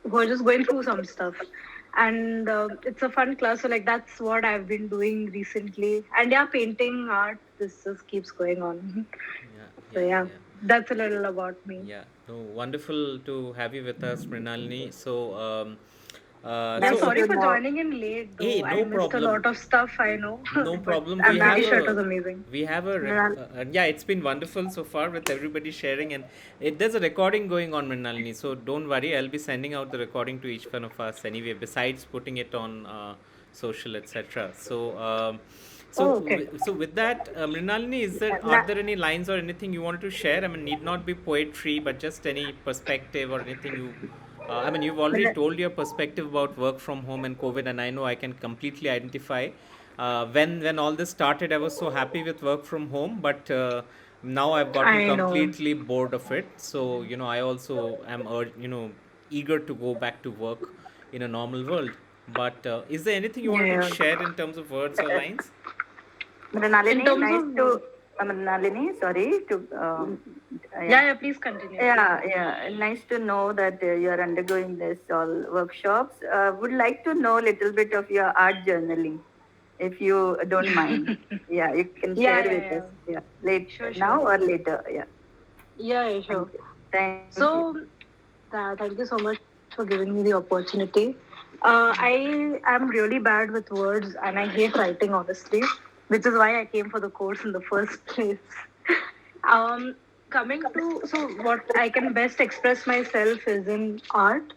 who are just going through some stuff. And it's a fun class. So, like, that's what I've been doing recently. And yeah, painting, art, this just keeps going on. Yeah, So, yeah, yeah, yeah. that's a little about me. Yeah, no, wonderful to have you with us, Mrinalini. Yeah, Nice So, sorry to for know. joining in late, hey, though. I no missed a problem. lot of stuff, I know. No But problem. I'm pretty sure it was amazing. We have a Mrinal- yeah. It's been wonderful so far with everybody sharing, and there's a recording going on, Mrinalini. So don't worry. I'll be sending out the recording to each one of us anyway. Besides putting it on social, etc. Oh, okay. So with that, Mrinalini, are Na- there any lines or anything you wanted to share? I mean, need not be poetry, but just any perspective or anything you. I mean, you've already Mrinal- told your perspective about work from home and COVID, and I know I can completely identify. When all this started, I was so happy with work from home, but now I've gotten I know. completely bored of it. So I also am eager to go back to work in a normal world. But is there anything you wanted to Yeah. share in terms of words or lines? In Mrinalini, terms nice of. to Mrinalini, sorry to Yeah, yeah, please continue. yeah, nice to know that you're undergoing this all workshops. Would like to know a little bit of your art journaling, if you don't mind. Yeah, you can Yeah, share yeah, with us. yeah. Yeah, late Sure, now sure. or later. Yeah, Yeah, yeah, sure. thank you. Thank you. So, thank you so much for giving me the opportunity. I am really bad with words and I hate writing, honestly, which is why I came for the course in the first place. um, so what I can best express myself is in art,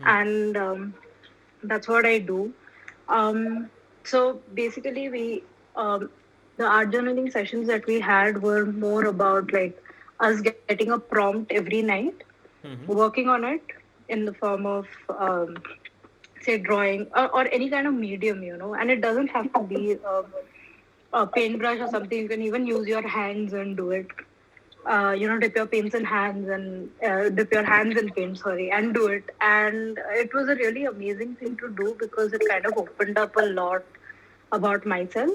and that's what I do. So basically, the art journaling sessions that we had were more about like us getting a prompt every night, working on it in the form of say drawing or any kind of medium, and it doesn't have to be a paintbrush or something. You can even use your hands and do it. Dip your paints in hands and dip your hands in paint, sorry, and do it. And it was a really amazing thing to do because it kind of opened up a lot about myself.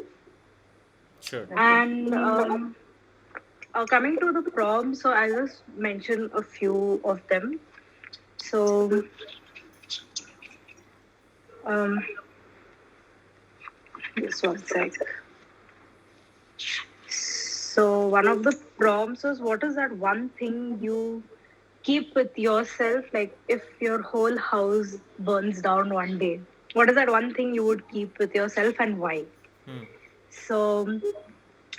Sure. And coming to the prompts, so I'll just mention a few of them. So, um, just one sec. So, one of the prompts was, what is that one thing you keep with yourself? Like, if your whole house burns down one day, what is that one thing you would keep with yourself and why? So,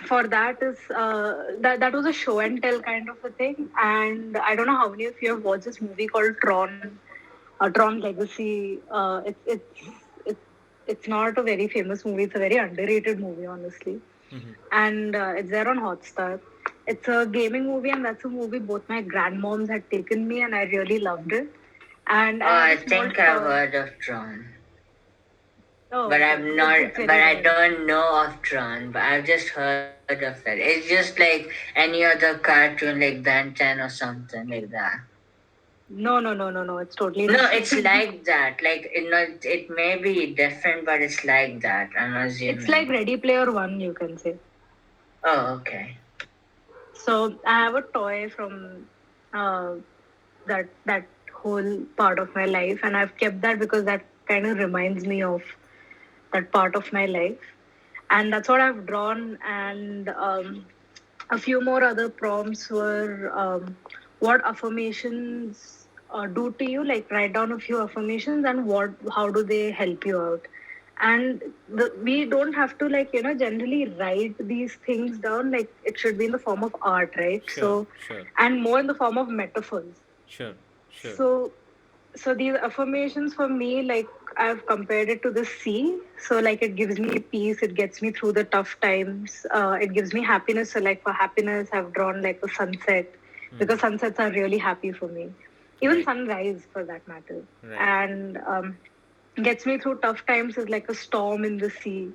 for that is that was a show and tell kind of a thing. And I don't know how many of you have watched this movie called Tron Legacy. It's not a very famous movie. It's a very underrated movie, honestly. And it's there on Hotstar. It's a gaming movie, and that's a movie both my grandmoms had taken me, and I really loved it. And Oh, I I have a small think I've heard of Tron. Oh, But okay. I'm not, It's very but I nice. don't know of Tron, but I've just heard of it. It's just like any other cartoon, like Ben 10 or something like that. No. It's totally No, different. it's like that. Like, it may be different, but it's like that, I'm assuming. It's like Ready Player One, you can say. Oh, okay. So I have a toy from that whole part of my life, and I've kept that because that kind of reminds me of that part of my life, and that's what I've drawn. And a few more other prompts were what affirmations do to you. Like write down a few affirmations and what how do they help you out. And we don't have to generally write these things down. Like it should be in the form of art, right? Sure, So sure, and more in the form of metaphors. sure, sure. So these affirmations for me, like I've compared it to the sea. So like it gives me peace, it gets me through the tough times. It gives me happiness. So like for happiness, I've drawn like the sunset because sunsets are really happy for me. Even Right. sunrise for that matter. Right. And gets me through tough times is like a storm in the sea.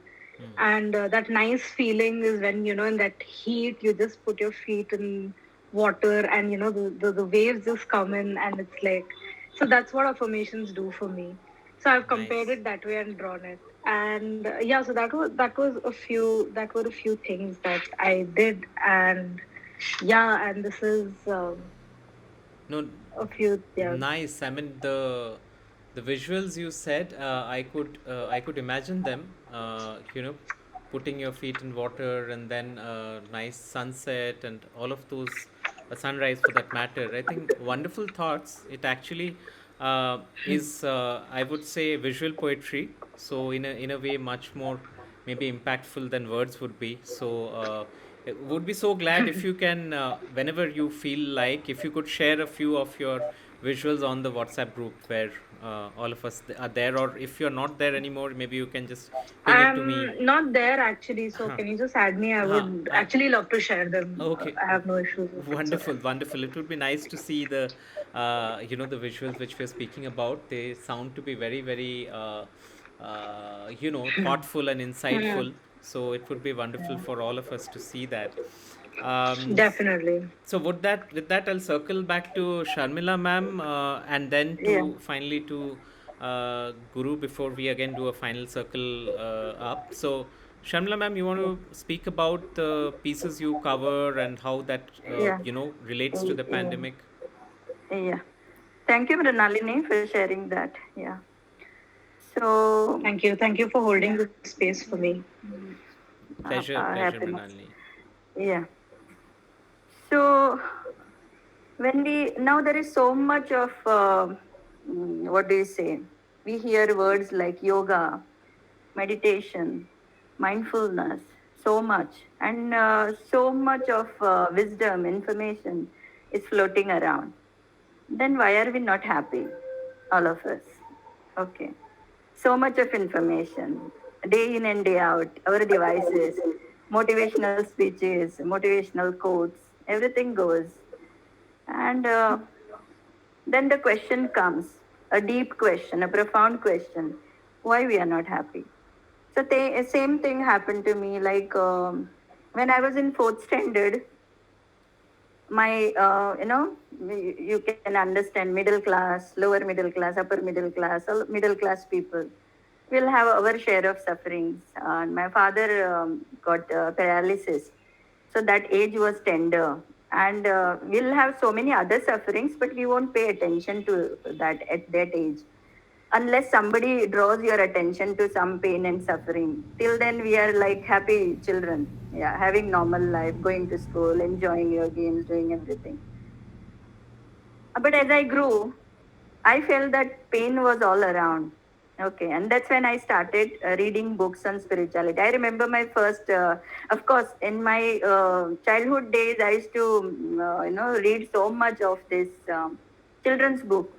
And that nice feeling is when, in that heat, you just put your feet in water and, the waves just come in and it's like, so that's what affirmations do for me. So I've compared Nice. it that way and drawn it. And yeah, so that were a few things that I did. And yeah, and this is No, a few, yeah. nice. I mean the visuals you said, I could imagine them. Putting your feet in water and then nice sunset and all of those, a sunrise for that matter. I think wonderful thoughts. It actually is, I would say, visual poetry. So in a way, much more maybe impactful than words would be. So would be so glad if you can, whenever you feel like, if you could share a few of your visuals on the WhatsApp group where all of us are there, or if you're not there anymore, maybe you can just ping it to me. I'm not there actually, so can you just add me? I Huh, would actually love to share them. okay. I have no issues with it. So Wonderful, wonderful. It would be nice to see the visuals which we're speaking about. They sound to be very, very, thoughtful and insightful. So it would be wonderful for all of us to see that. Um, definitely. so with that, I'll circle back to Sharmila ma'am, and then Yeah. to finally to Guru before we again do a final circle up. So Sharmila ma'am, you want to speak about the pieces you cover and how that Yeah. relates to the Yeah. pandemic? Yeah. Thank you, Mrinalini, for sharing that. Yeah. So, Thank you for holding the space for me. Pleasure, pleasure, happiness. Mrinalini. Yeah. So, when we now there is so much of what do you say? We hear words like yoga, meditation, mindfulness, so much, and so much of wisdom, information is floating around. Then why are we not happy, all of us? Okay. So much of information, day in and day out, our devices, motivational speeches, motivational quotes, everything goes. And then the question comes, a deep question, a profound question, why we are not happy. So same thing happened to me. Like when I was in fourth standard, my you can understand middle class, lower middle class, upper middle class, all middle class people will have our share of sufferings. My father got paralysis, so that age was tender, and we'll have so many other sufferings, but we won't pay attention to that at that age unless somebody draws your attention to some pain and suffering. Till then, we are like happy children, yeah, having normal life, going to school, enjoying your games, doing everything. But as I grew, I felt that pain was all around. Okay, and that's when I started reading books on spirituality. I remember my first, of course, in my childhood days, I used to, read so much of this children's book,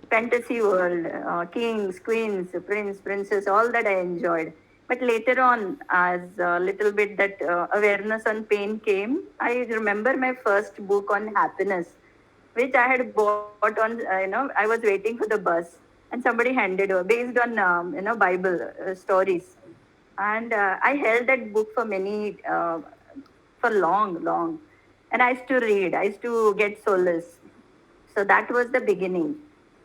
fantasy world, kings, queens, prince, princess, all that I enjoyed. But later on, as a little bit that awareness on pain came, I remember my first book on happiness, which I had bought on, I was waiting for the bus, and somebody handed over based on, Bible stories. And I held that book for for long, long. And I used to read, I used to get solace. So that was the beginning.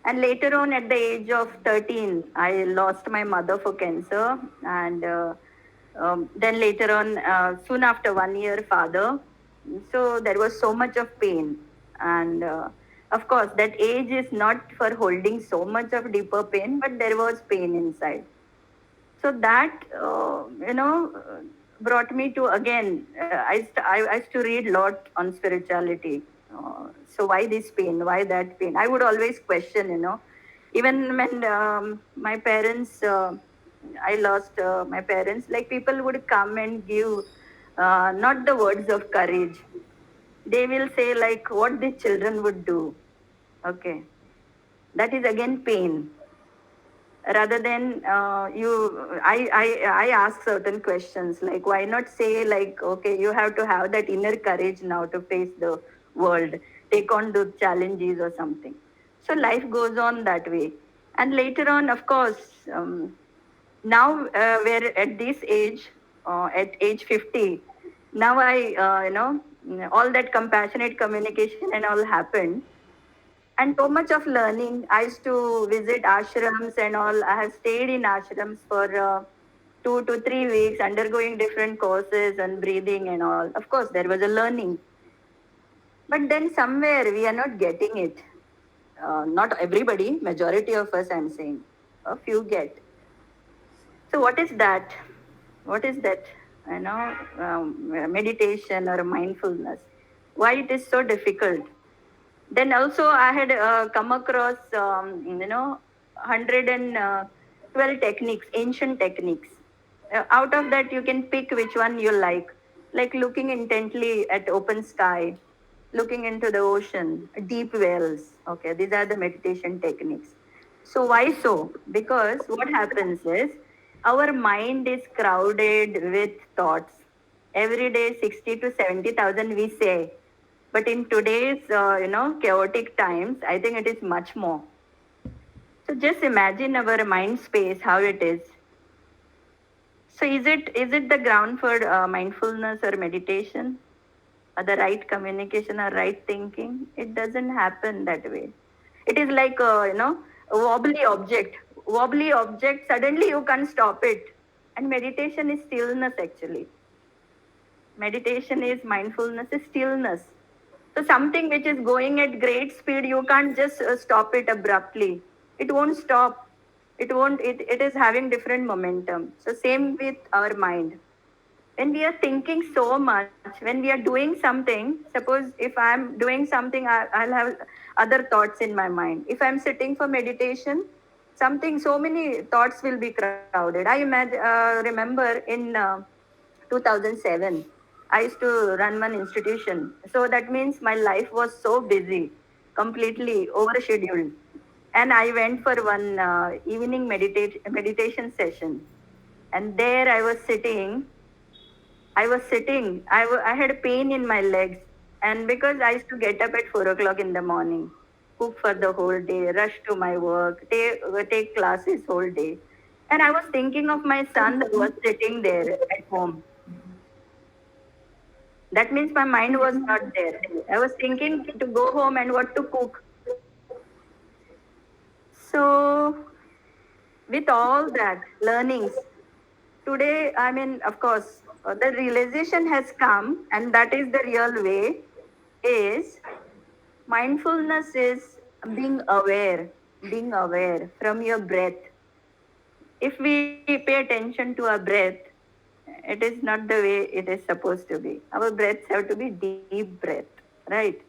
And later on, at the age of 13, I lost my mother for cancer. And then later on, soon after 1 year, father. So there was so much of pain. And Of course, that age is not for holding so much of deeper pain, but there was pain inside. So that brought me to again. I used to read a lot on spirituality. So why this pain? Why that pain? I would always question. Even when my parents, I lost my parents. Like people would come and give not the words of courage. They will say like what the children would do. Okay, that is again pain rather than I ask certain questions like why not say like okay you have to have that inner courage now to face the world, take on the challenges or something. So life goes on that way. And later on, of course, now we're at this age, at age 50. Now all that compassionate communication and all happened, and so much of learning. I used to visit ashrams and all. I have stayed in ashrams for 2 to 3 weeks, undergoing different courses and breathing and all. Of course, there was a learning, but then somewhere we are not getting it. Not everybody, majority of us, I'm saying, a few get. So what is that? What is that? Meditation or mindfulness. Why it is so difficult? Then also I had come across 112 techniques, ancient techniques. Out of that you can pick which one you like looking intently at open sky, looking into the ocean, deep wells. Okay, these are the meditation techniques. So why so? Because what happens is our mind is crowded with thoughts. Every day 60 to 70,000 we say, but in today's chaotic times, I think it is much more. So just imagine our mind space, how it is. So is it the ground for mindfulness or meditation, or the right communication or right thinking? It doesn't happen that way. It is like a wobbly object. Wobbly object, suddenly you can't stop it. And meditation is stillness actually. Meditation is mindfulness, is stillness. So something which is going at great speed, you can't just stop it abruptly. It won't stop. It won't. It is having different momentum. So same with our mind. When we are thinking so much, when we are doing something, suppose if I'm doing something, I'll have other thoughts in my mind. If I'm sitting for meditation, something, so many thoughts will be crowded. I remember in 2007, I used to run one institution. So that means my life was so busy, completely overscheduled. And I went for one evening meditation session. And there I had pain in my legs. And because I used to get up at 4 o'clock in the morning, cook for the whole day, rush to my work, take classes whole day. And I was thinking of my son that was sitting there at home. That means my mind was not there. I was thinking to go home and what to cook. So, with all that learnings, today, I mean, of course, the realization has come, and that is the real way, is mindfulness is being aware from your breath. If we pay attention to our breath, it is not the way it is supposed to be. Our breaths have to be deep breath, right?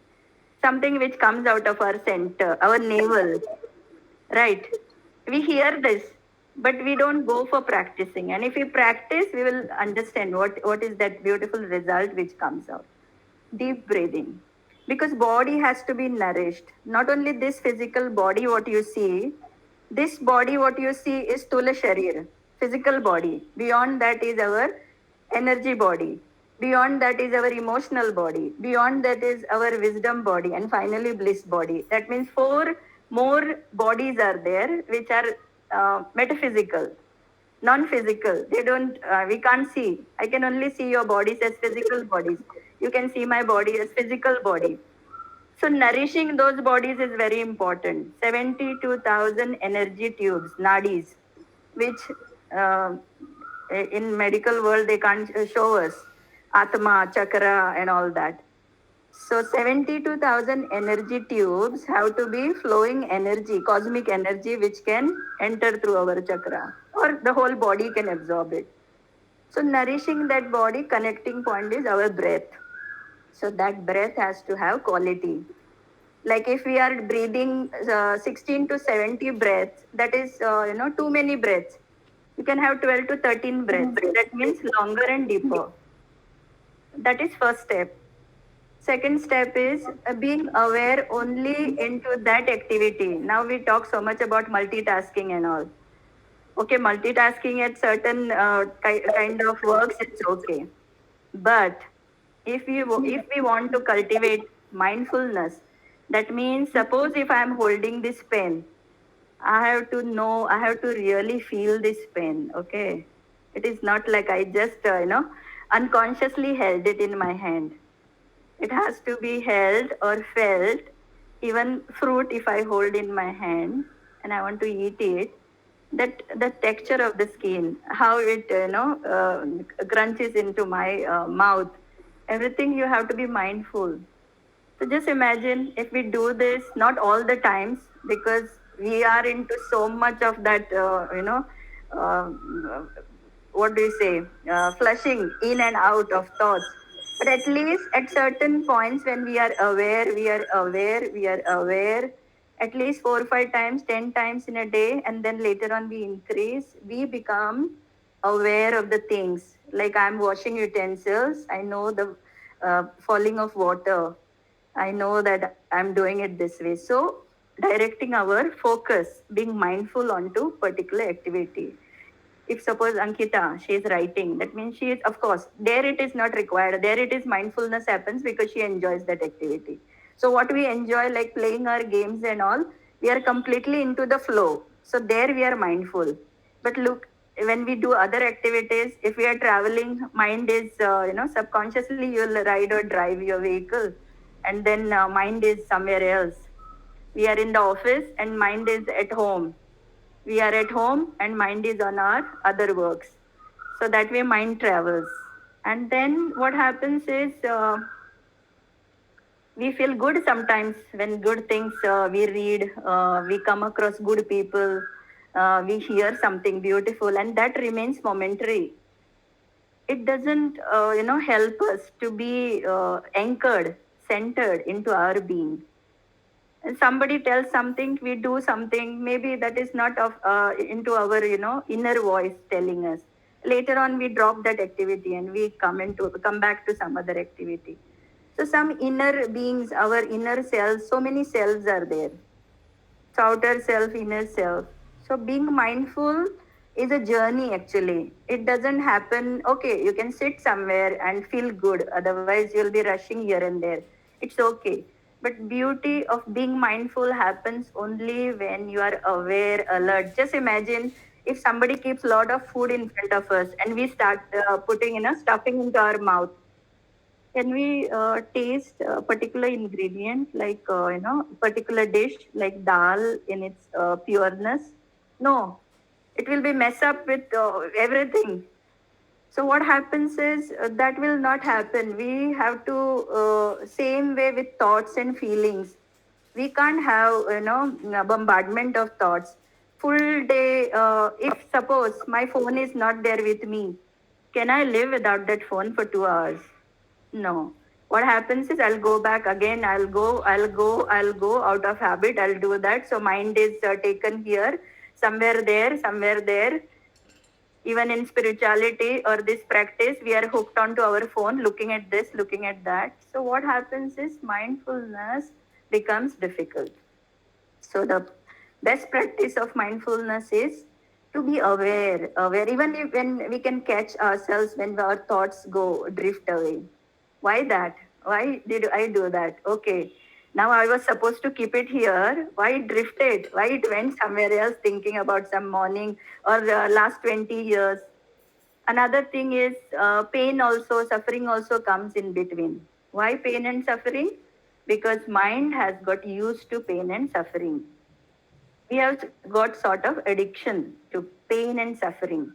Something which comes out of our center, our navel, right? We hear this, but we don't go for practicing. And if we practice, we will understand what is that beautiful result which comes out. Deep breathing. Because body has to be nourished. Not only this physical body, what you see, this body, what you see is Stula Sharir, physical body. Beyond that is our energy body. Beyond that is our emotional body. Beyond that is our wisdom body. And finally, bliss body. That means 4 more bodies are there, which are metaphysical, non-physical. They don't, we can't see. I can only see your bodies as physical bodies. You can see my body as physical body. So nourishing those bodies is very important. 72,000 energy tubes, nadis, which in medical world they can't show us. Atma, chakra and all that. So 72,000 energy tubes have to be flowing energy, cosmic energy, which can enter through our chakra, or the whole body can absorb it. So nourishing that body, connecting point is our breath. So that breath has to have quality. Like if we are breathing 16 to 70 breaths, that is too many breaths. You can have 12 to 13 breaths. That means longer and deeper. That is first step. Second step is being aware only into that activity. Now we talk so much about multitasking and all. Okay, multitasking at certain kind of works, it's okay. But if we want to cultivate mindfulness, that means suppose if I am holding this pen, I have to know, I have to really feel this pen. Okay, it is not like I just unconsciously held it in my hand. It has to be held or felt. Even fruit, if I hold in my hand and I want to eat it, that the texture of the skin, how it crunches into my mouth, everything you have to be mindful. So just imagine if we do this, not all the times, because we are into so much of that, uh, what do you say, flushing in and out of thoughts. But at least at certain points when we are aware, at least 4 or 5 times, 10 times in a day, and then later on we increase, we become aware of the things. Like I'm washing utensils, I know the falling of water. I know that I'm doing it this way. So directing our focus, being mindful onto particular activity. If suppose Ankita, she is writing, that means she is, of course, there it is not required. There it is mindfulness happens because she enjoys that activity. So what we enjoy, like playing our games and all, we are completely into the flow. So there we are mindful. But look, when we do other activities, if we are traveling, mind is, subconsciously you will ride or drive your vehicle, and then mind is somewhere else. We are in the office and mind is at home. We are at home and mind is on our other works. So that way mind travels. And then what happens is we feel good sometimes when good things we read, we come across good people, we hear something beautiful, and that remains momentary. It doesn't help us to be anchored, centered into our being. And somebody tells something, we do something, maybe that is not of into our inner voice telling us. Later on we drop that activity and we come back to some other activity. So some inner beings, our inner selves, so many selves are there. So outer self, inner self. So being mindful is a journey actually. It doesn't happen, okay, you can sit somewhere and feel good. Otherwise you'll be rushing here and there. It's okay. But beauty of being mindful happens only when you are aware, alert. Just imagine if somebody keeps a lot of food in front of us and we start putting, stuffing into our mouth. Can we taste a particular ingredient, like particular dish, like dal in its pureness? No, it will be mess up with everything. So what happens is that will not happen. We have to same way with thoughts and feelings. We can't have a bombardment of thoughts. Full day. If suppose my phone is not there with me, can I live without that phone for 2 hours? No. What happens is I'll go back again. I'll go out of habit. I'll do that. So mind is taken here, somewhere there. Even in spirituality or this practice, we are hooked onto our phone, looking at this, looking at that. So what happens is mindfulness becomes difficult. So the best practice of mindfulness is to be aware. Even if when we can catch ourselves when our thoughts go drift away. Why that? Why did I do that? Okay. Now I was supposed to keep it here. Why it drifted? Why it went somewhere else thinking about some morning or the last 20 years? Another thing is pain also, suffering also comes in between. Why pain and suffering? Because mind has got used to pain and suffering. We have got sort of addiction to pain and suffering.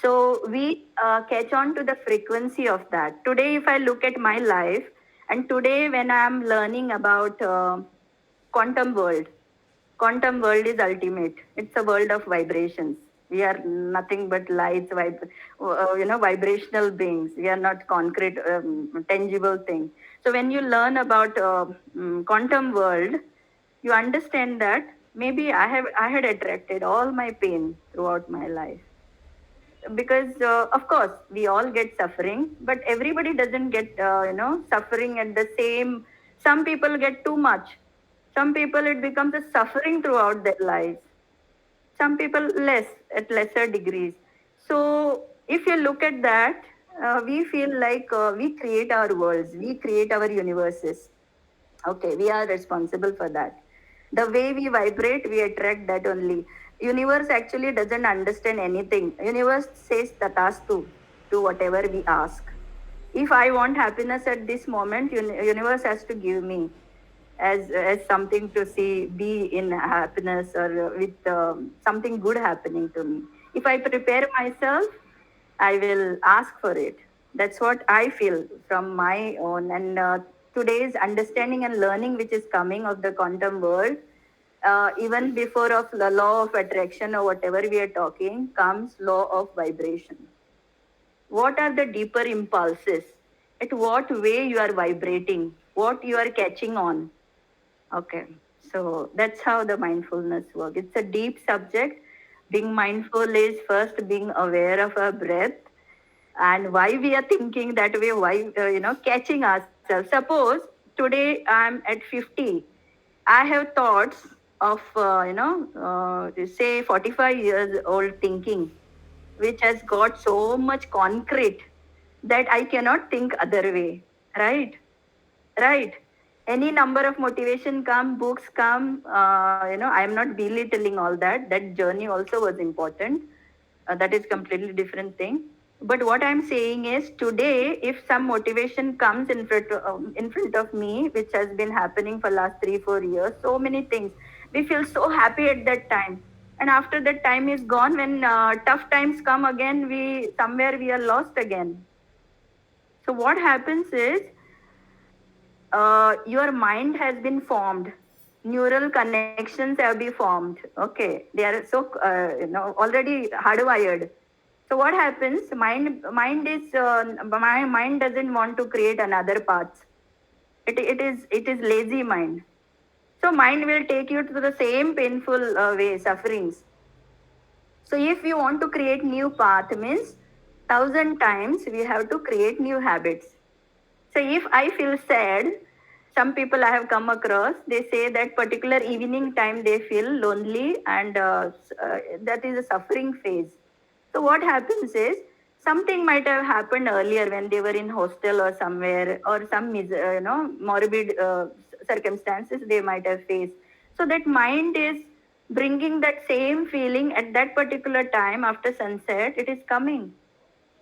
So we catch on to the frequency of that. Today, if I look at my life, And today, when I'm learning about quantum world, quantum world is ultimate. It's a world of vibrations. We are nothing but lights, vibrational beings. We are not concrete, tangible thing. So when you learn about quantum world, you understand that maybe I had attracted all my pain throughout my life, because of course we all get suffering, but everybody doesn't get suffering at the same. Some people get too much, some people it becomes a suffering throughout their lives, some people less, at lesser degrees. So if you look at that, we feel like we create our worlds, we create our universes. Okay, we are responsible for that. The way we vibrate, we attract that only. Universe actually doesn't understand anything. Universe says tatastu to whatever we ask. If I want happiness at this moment, universe has to give me as something to see, be in happiness, or with something good happening to me. If I prepare myself, I will ask for it. That's what I feel from my own. And today's understanding and learning, which is coming of the quantum world, even before of the law of attraction or whatever we are talking, comes law of vibration. What are the deeper impulses? At what way you are vibrating? What you are catching on? Okay, so that's how the mindfulness works. It's a deep subject. Being mindful is first being aware of our breath and why we are thinking that way, why, catching ourselves. Suppose today I'm at 50, I have thoughts of, say 45 years old thinking, which has got so much concrete that I cannot think other way, right? Right. Any number of motivation come, books come, I am not belittling all that. That journey also was important. That is completely different thing. But what I'm saying is today, if some motivation comes in front of me, which has been happening for last 3 4 years, so many things, we feel so happy at that time. And after that time is gone, when tough times come again, we are lost again. So what happens is your mind has been formed, neural connections have been formed. Okay, they are so already hardwired. So what happens, my mind doesn't want to create another path. It is lazy mind. So mind will take you to the same painful way, sufferings. So if you want to create new path, means thousand times we have to create new habits. so if I feel sad, some people I have come across, they say that particular evening time they feel lonely, and that is a suffering phase. So what happens is something might have happened earlier when they were in hostel or somewhere, or some morbid circumstances they might have faced. So that mind is bringing that same feeling at that particular time after sunset. It is coming.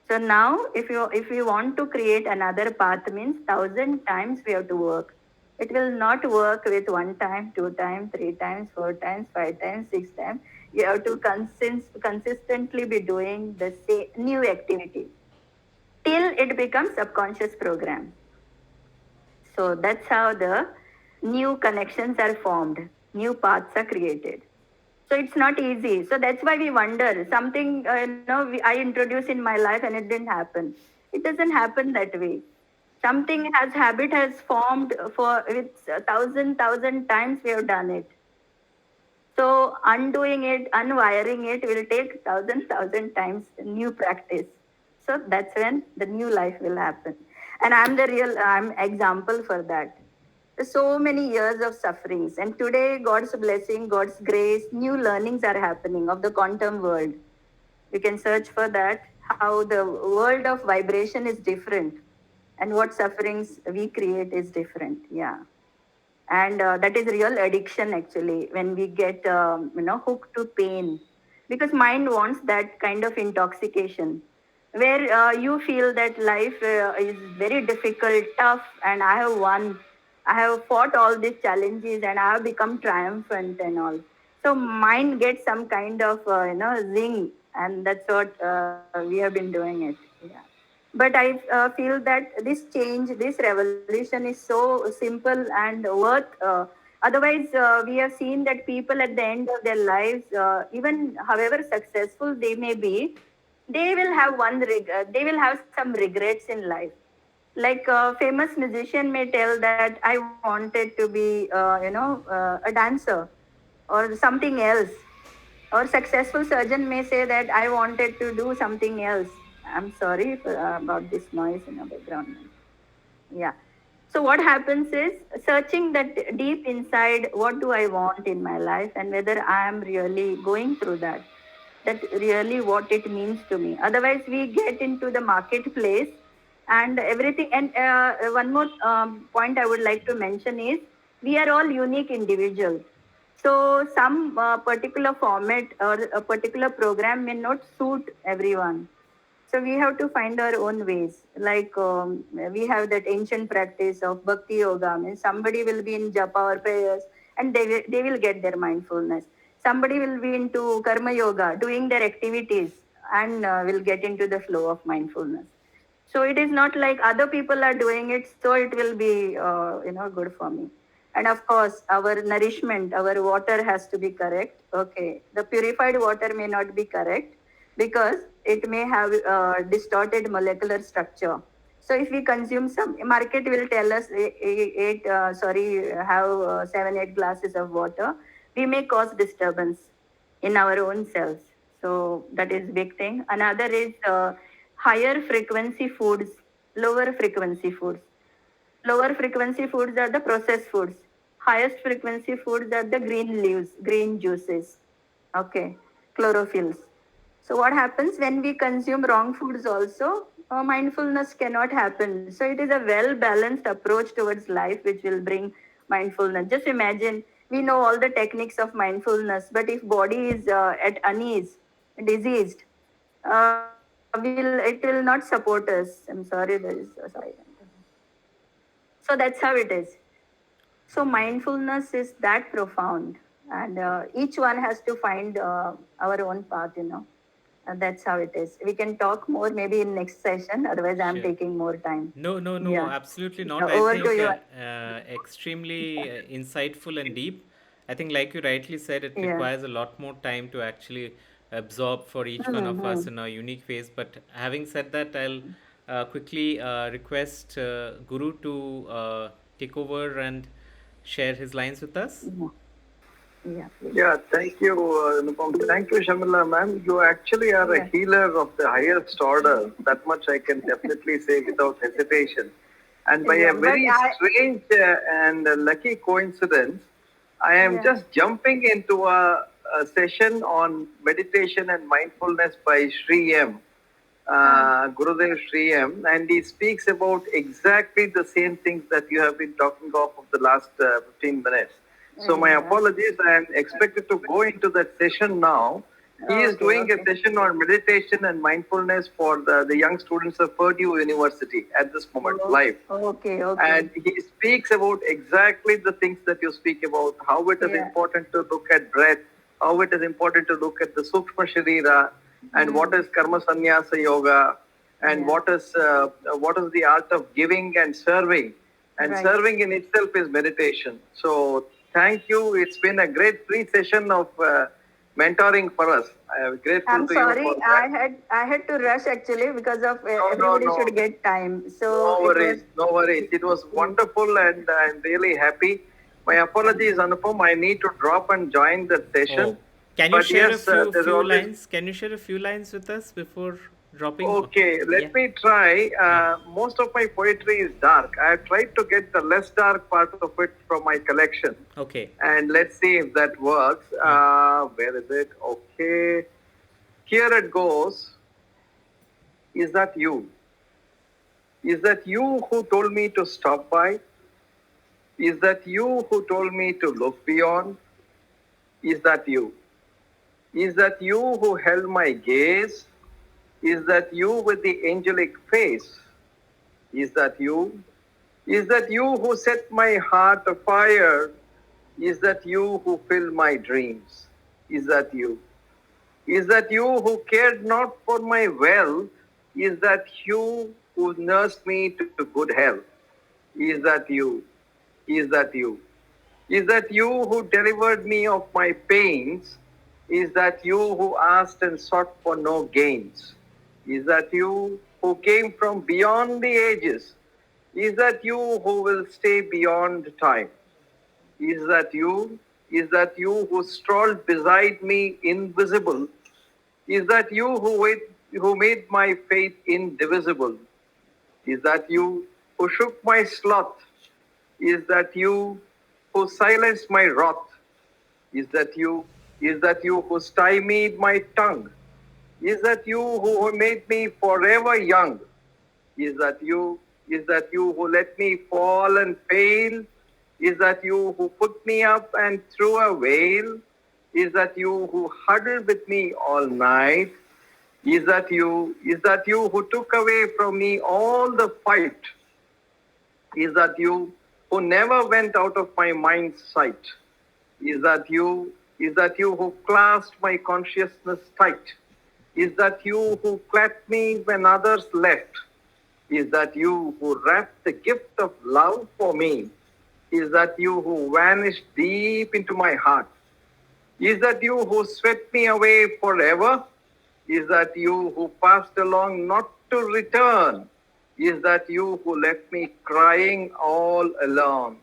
So now, if you want to create another path, means thousand times we have to work. It will not work with one time, two times, three times, four times, five times, six times. You have to consistently be doing the same new activity till it becomes subconscious program. So that's how the new connections are formed, new paths are created. So it's not easy. So that's why we wonder something, I introduced in my life and it didn't happen. It doesn't happen that way. Something has habit has formed for with thousand times we have done it. So undoing it, unwiring it will take thousand times new practice. So that's when the new life will happen. And I'm example for that. So many years of sufferings. And today, God's blessing, God's grace, new learnings are happening of the quantum world. You can search for that, how the world of vibration is different and what sufferings we create is different. Yeah. And that is real addiction actually, when we get hooked to pain, because mind wants that kind of intoxication where you feel that life is very difficult, tough, and I have won, I have fought all these challenges and I have become triumphant and all. So mind gets some kind of zing, and that's what we have been doing it. Yeah. But But I feel that this change, this revolution is so simple and worth. Otherwise, we have seen that people at the end of their lives, even however successful they may be, they will have they will have some regrets in life. Like a famous musician may tell that I wanted to be, a dancer or something else, or successful surgeon may say that I wanted to do something else. I'm sorry about this noise in the background. Yeah. So what happens is searching that deep inside, what do I want in my life, and whether I am really going through that. That really what it means to me. Otherwise, we get into the marketplace and everything. And one more point I would like to mention is we are all unique individuals. So some particular format or a particular program may not suit everyone. So we have to find our own ways. Like we have that ancient practice of bhakti yoga. Means somebody will be in japa or prayers, and they will get their mindfulness. Somebody will be into karma yoga, doing their activities, and will get into the flow of mindfulness. So it is not like other people are doing it, so it will be good for me. And of course, our nourishment, our water has to be correct. Okay, the purified water may not be correct because it may have distorted molecular structure. So if we consume some, market will tell us have 7 8 glasses of water, we may cause disturbance in our own cells. So that is big thing. Another is higher frequency foods, lower frequency foods. Lower frequency foods are the processed foods. Highest frequency foods are the green leaves, green juices. Okay, chlorophylls. So what happens when we consume wrong foods also? Mindfulness cannot happen. So it is a well balanced approach towards life which will bring mindfulness. Just imagine, we know all the techniques of mindfulness, but if body is at unease, diseased, it will not support us. I'm sorry, there is a silence. So that's how it is. So mindfulness is that profound, and each one has to find our own path. And that's how it is. We can talk more maybe in next session. Otherwise, I'm Sure. taking more time. No, no, no, Yeah. absolutely So not. I over to think you. extremely insightful and deep. I think, like you rightly said, it Yeah. requires a lot more time to actually absorb for each one of us in our unique ways. But having said that, I'll quickly request Guru to take over and share his lines with us. Yeah, please. Yeah, thank you, Anupam. Thank you, Shamila, ma'am. You actually are a healer of the highest order. That much I can definitely say without hesitation. And by Yeah, a very strange and lucky coincidence, I am just jumping into a session on meditation and mindfulness by Sri M. Gurudev Sri M, and he speaks about exactly the same things that you have been talking of the last 15 minutes. So my apologies, I am expected to go into that session now. He is doing a session on meditation and mindfulness for the young students of Purdue University at this moment, live. Okay. And he speaks about exactly the things that you speak about, how it is important to look at breath, how it is important to look at the Sukshma Sharira, and what is Karma Sannyasa Yoga, and what is the art of giving and serving. And serving in itself is meditation. So thank you. It's been a great free session of mentoring for us. I am grateful I'm to sorry, you for that. I had to rush actually because of everybody should get time. So No worries. It was wonderful, and I'm really happy. My apologies, Anupam. I need to drop and join the session. Oh, can you But share yes, a there's few always- lines? Can you share a few lines with us before dropping? Okay, let me try. Most of my poetry is dark. I have tried to get the less dark part of it from my collection. Okay. And let's see if that works. Where is it? Okay. Here it goes. Is that you? Is that you who told me to stop by? Is that you who told me to look beyond? Is that you? Is that you who held my gaze? Is that you with the angelic face? Is that you? Is that you who set my heart afire? Is that you who filled my dreams? Is that you? Is that you who cared not for my wealth? Is that you who nursed me to good health? Is that you? Is that you? Is that you who delivered me of my pains? Is that you who asked and sought for no gains? Is that you who came from beyond the ages? Is that you who will stay beyond time? Is that you? Is that you who strolled beside me invisible? Is that you who made my faith indivisible? Is that you who shook my sloth? Is that you who silenced my wrath? Is that you? Is that you who stymied my tongue? Is that you who made me forever young? Is that you? Is that you who let me fall and fail? Is that you who put me up and threw a veil? Is that you who huddled with me all night? Is that you? Is that you who took away from me all the fight? Is that you who never went out of my mind's sight? Is that you? Is that you who clasped my consciousness tight? Is that you who clapped me when others left? Is that you who wrapped the gift of love for me? Is that you who vanished deep into my heart? Is that you who swept me away forever? Is that you who passed along not to return? Is that you who left me crying all alone?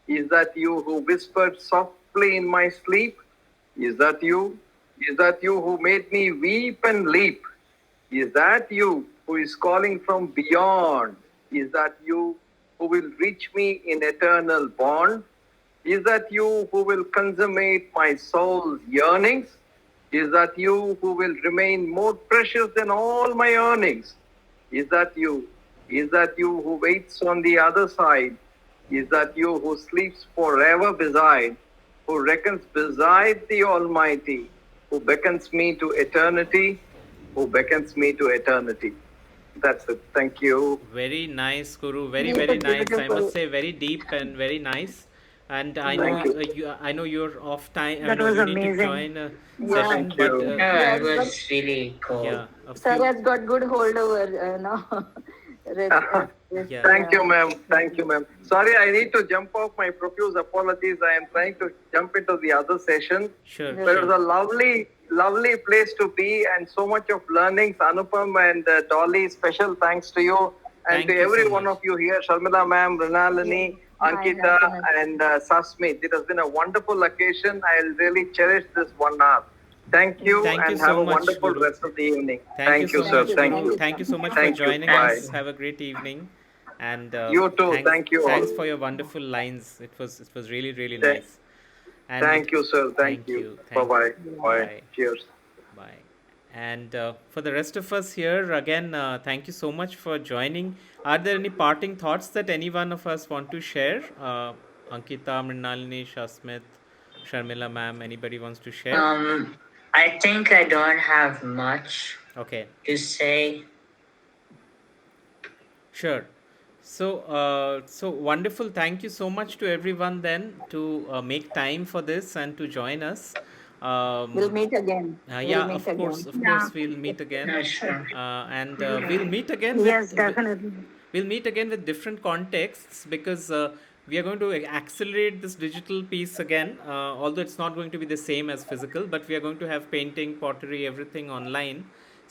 Is that you who whispered softly in my sleep? Is that you? Is that you who made me weep and leap? Is that you who is calling from beyond? Is that you who will reach me in eternal bond? Is that you who will consummate my soul's yearnings? Is that you who will remain more precious than all my earnings? Is that you? Is that you who waits on the other side? Is that you who sleeps forever beside, who reckons beside the Almighty, who beckons me to eternity, who beckons me to eternity? That's it. Thank you. Very nice, Guru. Very, very nice. I must say, very deep and very nice. And I know Thank you. I know you're off time. I That know was you need to amazing. join a Yeah. session, Thank but you. Yeah, it was really cool. yeah, a Sir few. has got good hold over now. Yeah. Thank you, ma'am. Thank you, ma'am. Sorry, I need to jump off. My profuse apologies. I am trying to jump into the other session. Sure, But it was sure. a lovely place to be and so much of learnings. Anupam and Dolly, special thanks to you and Thank to you every so one much. of you here, Sharmila ma'am, Renalini, Hi, Ankita, Anupam. and Sasmit. It has been a wonderful occasion. I'll really cherish this 1 hour. Thank you Thank you and have so a much, wonderful Guru. rest of the evening. Thank you so sir. much, Thank Guru. you. Thank you so much for Thank you. joining Bye. us. Have a great evening, and You too. Thank you all. thanks for your wonderful lines. It was really really Thank- nice. And Thank you, sir. Thank you. Thank Bye-bye. you. Bye. Bye. Cheers. Bye. And for the rest of us here, again, thank you so much for joining. Are there any parting thoughts that any one of us want to share? Ankita, Mrinalini, Shasmit, Sharmila ma'am, anybody wants to share? I think I don't have much Okay, to say. sure. So wonderful. Thank you so much to everyone then to make time for this and to join us. We'll meet again. Yeah, We'll meet again. of Yeah. course, we'll meet again, Yeah, sure. and we'll meet again Yes, with definitely. we'll meet again with different contexts because we are going to accelerate this digital piece again. Although it's not going to be the same as physical, but we are going to have painting, pottery, everything online.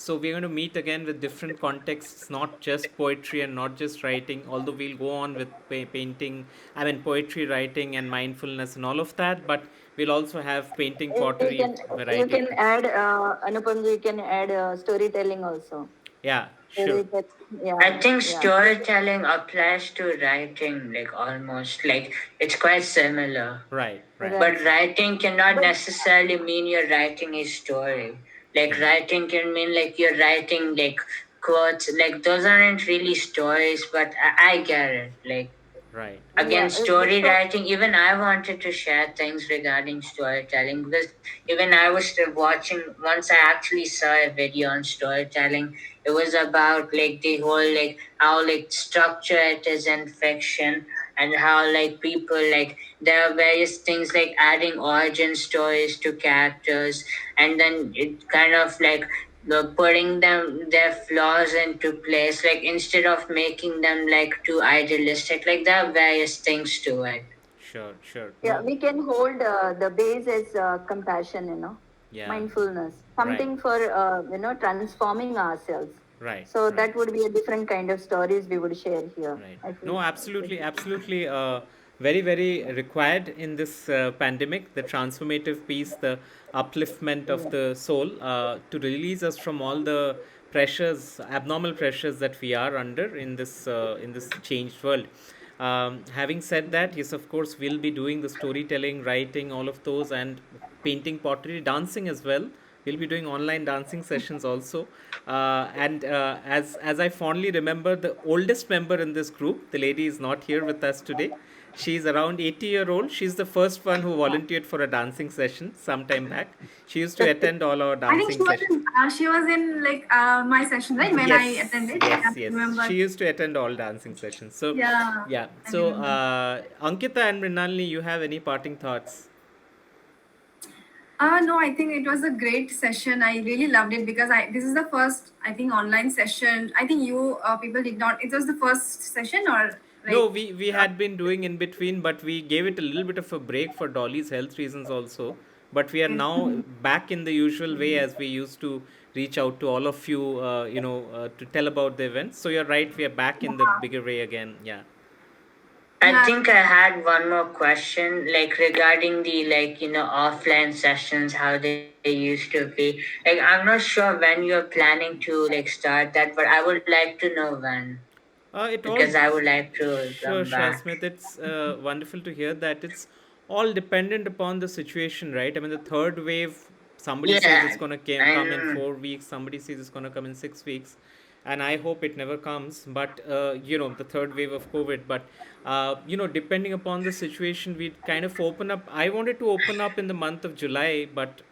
So we're going to meet again with different contexts, not just poetry and not just writing. Although we'll go on with painting, I mean poetry, writing, and mindfulness and all of that. But we'll also have painting, pottery, You variety. can add, Anupam, you can add storytelling also. Yeah, sure. Yeah. I think yeah. storytelling applies to writing, like almost like it's quite similar. Right, right. But writing cannot necessarily mean you're writing a story. Like writing can mean like you're writing like quotes. Like those aren't really stories, but I get it. Like Right. again, Yeah, story writing, even I wanted to share things regarding storytelling because even I was still watching, once I actually saw a video on storytelling, it was about like the whole like how like structure it is in fiction and how like people like there are various things like adding origin stories to characters and then it kind of like putting them their flaws into place, like instead of making them like too idealistic. Like there are various things to it. Sure, sure. Yeah, No, we can hold the base as compassion, yeah, mindfulness, right, something for, transforming ourselves. right, So right. that would be a different kind of stories we would share here. Right. I feel No, so. absolutely, absolutely. Very, very required in this pandemic. The transformative piece, the upliftment of Yeah. the soul, to release us from all the pressures, abnormal pressures that we are under in this changed world. Having said that, yes, of course, we'll be doing the storytelling, writing, all of those, and painting, pottery, dancing as well. We'll be doing online dancing sessions also. And as I fondly remember, the oldest member in this group, the lady is not here with us today. She's around 80-year-old. She's the first one who volunteered for a dancing session some time back. She used to attend all our I think dancing sessions. she was in like my session, right? When I Yes, attended. yes, Yeah, I yes. remember. She used to attend all dancing sessions. So, Yeah, yeah. I So, remember. Ankita and Mrinalini, you have any parting thoughts? No, I think it was a great session. I really loved it because this is the first, I think, online session. I think you people did not. It was the first session, or No, like. we Uh, had been doing in between, but we gave it a little bit of a break for Dolly's health reasons also. But we are okay. now back in the usual way as we used to reach out to all of you, to tell about the events. So you're right, we are back in the Yeah. bigger way again. Yeah. I Yeah. think I had one more question, like regarding the offline sessions, how they used to be. Like I'm not sure when you're planning to like start that, but I would like to know when, It all, because I would like to sure, come back. Shasmith. It's wonderful to hear that. It's all dependent upon the situation, right? I mean, the third wave, somebody says it's Yeah, going to come in and 4 weeks, somebody says it's going to come in 6 weeks, and I hope it never comes. But, the third wave of COVID. But, depending upon the situation, we kind of open up. I wanted to open up in the month of July, but,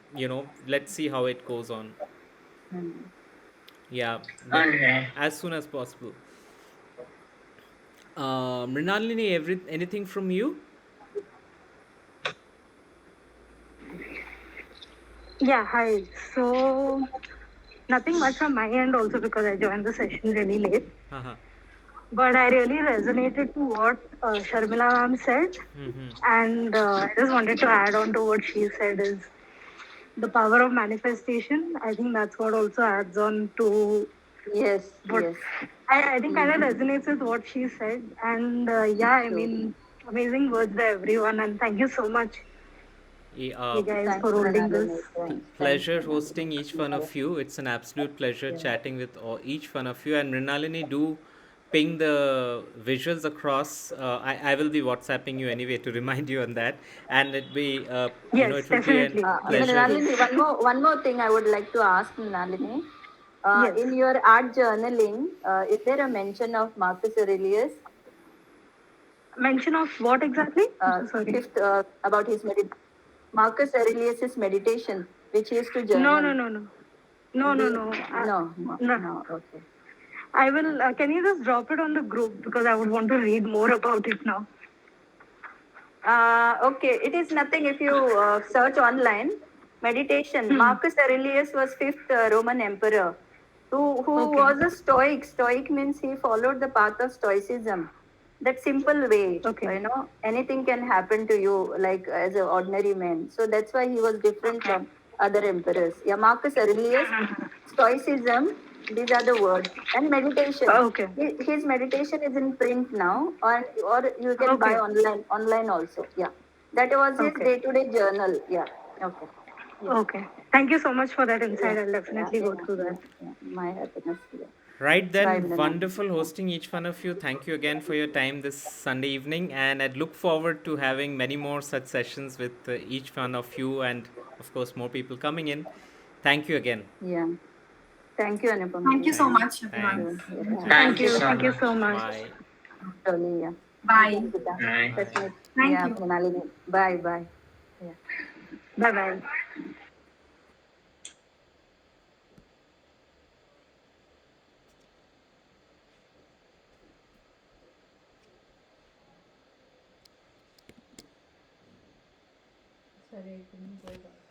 let's see how it goes on. Yeah, but alright. as soon as possible. Mrinalini, anything from you? Yeah, hi. So nothing much from my end also because I joined the session really late. Haha. But I really resonated to what Sharmila ma'am said. Mm-hmm. And I just wanted to add on to what she said is the power of manifestation. I think that's what also adds on to Yes, what yes. I think kind of resonates with what she said. And yeah, I True. mean, amazing words there, everyone. And thank you so much, you guys, Thanks, for holding this. Mrinalini. Thanks. Thanks, Pleasure hosting Mrinalini. each one of you. It's an absolute pleasure Yeah. chatting with each one of you. And Mrinalini, do ping the visuals across. I will be WhatsApping you anyway to remind you on that. And Yes, it will be a definitely. pleasure. Yes. Mrinalini, one more thing I would like to ask Mrinalini. Yes. In your art journaling, is there a mention of Marcus Aurelius? Mention of what exactly? I'm so sorry. Fifth, about his Marcus Aurelius's meditation, which he used to No, journal. no, no, no. No, no, no. No. No. Okay. I will. Can you just drop it on the group because I would want to read more about it now. Okay, it is nothing if you search online. Meditation. Marcus Aurelius was fifth Roman emperor, who Okay. was a Stoic. Stoic means he followed the path of Stoicism. That simple way, Okay. anything can happen to you, like as an ordinary man. So that's why he was different from other emperors. Yeah, Marcus Aurelius, Stoicism. These are the words. And meditation. Okay. His meditation is in print now, or you can buy Okay. online also. Yeah, that was his Okay. day-to-day journal. Yeah. Okay. Yeah. Okay. Thank you so much for that insight. Yeah. I'll definitely go through that. Yeah. My happiness. Yeah. Right Bye, then, Mrinal. wonderful hosting each one of you. Thank you again for your time this Sunday evening, and I'd look forward to having many more such sessions with each one of you, and of course, more people coming in. Thank you again. Yeah. Thank you, Anupam. Thank you so Thanks. much, everyone. Thanks. Yeah. Thank Thank you you. so Thank you much. so much. Bye. Totally, yeah. Bye. Bye. That's Thank yeah, you. Mrinalini. Bye. Yeah. Bye bye. Sorry, I couldn't go back.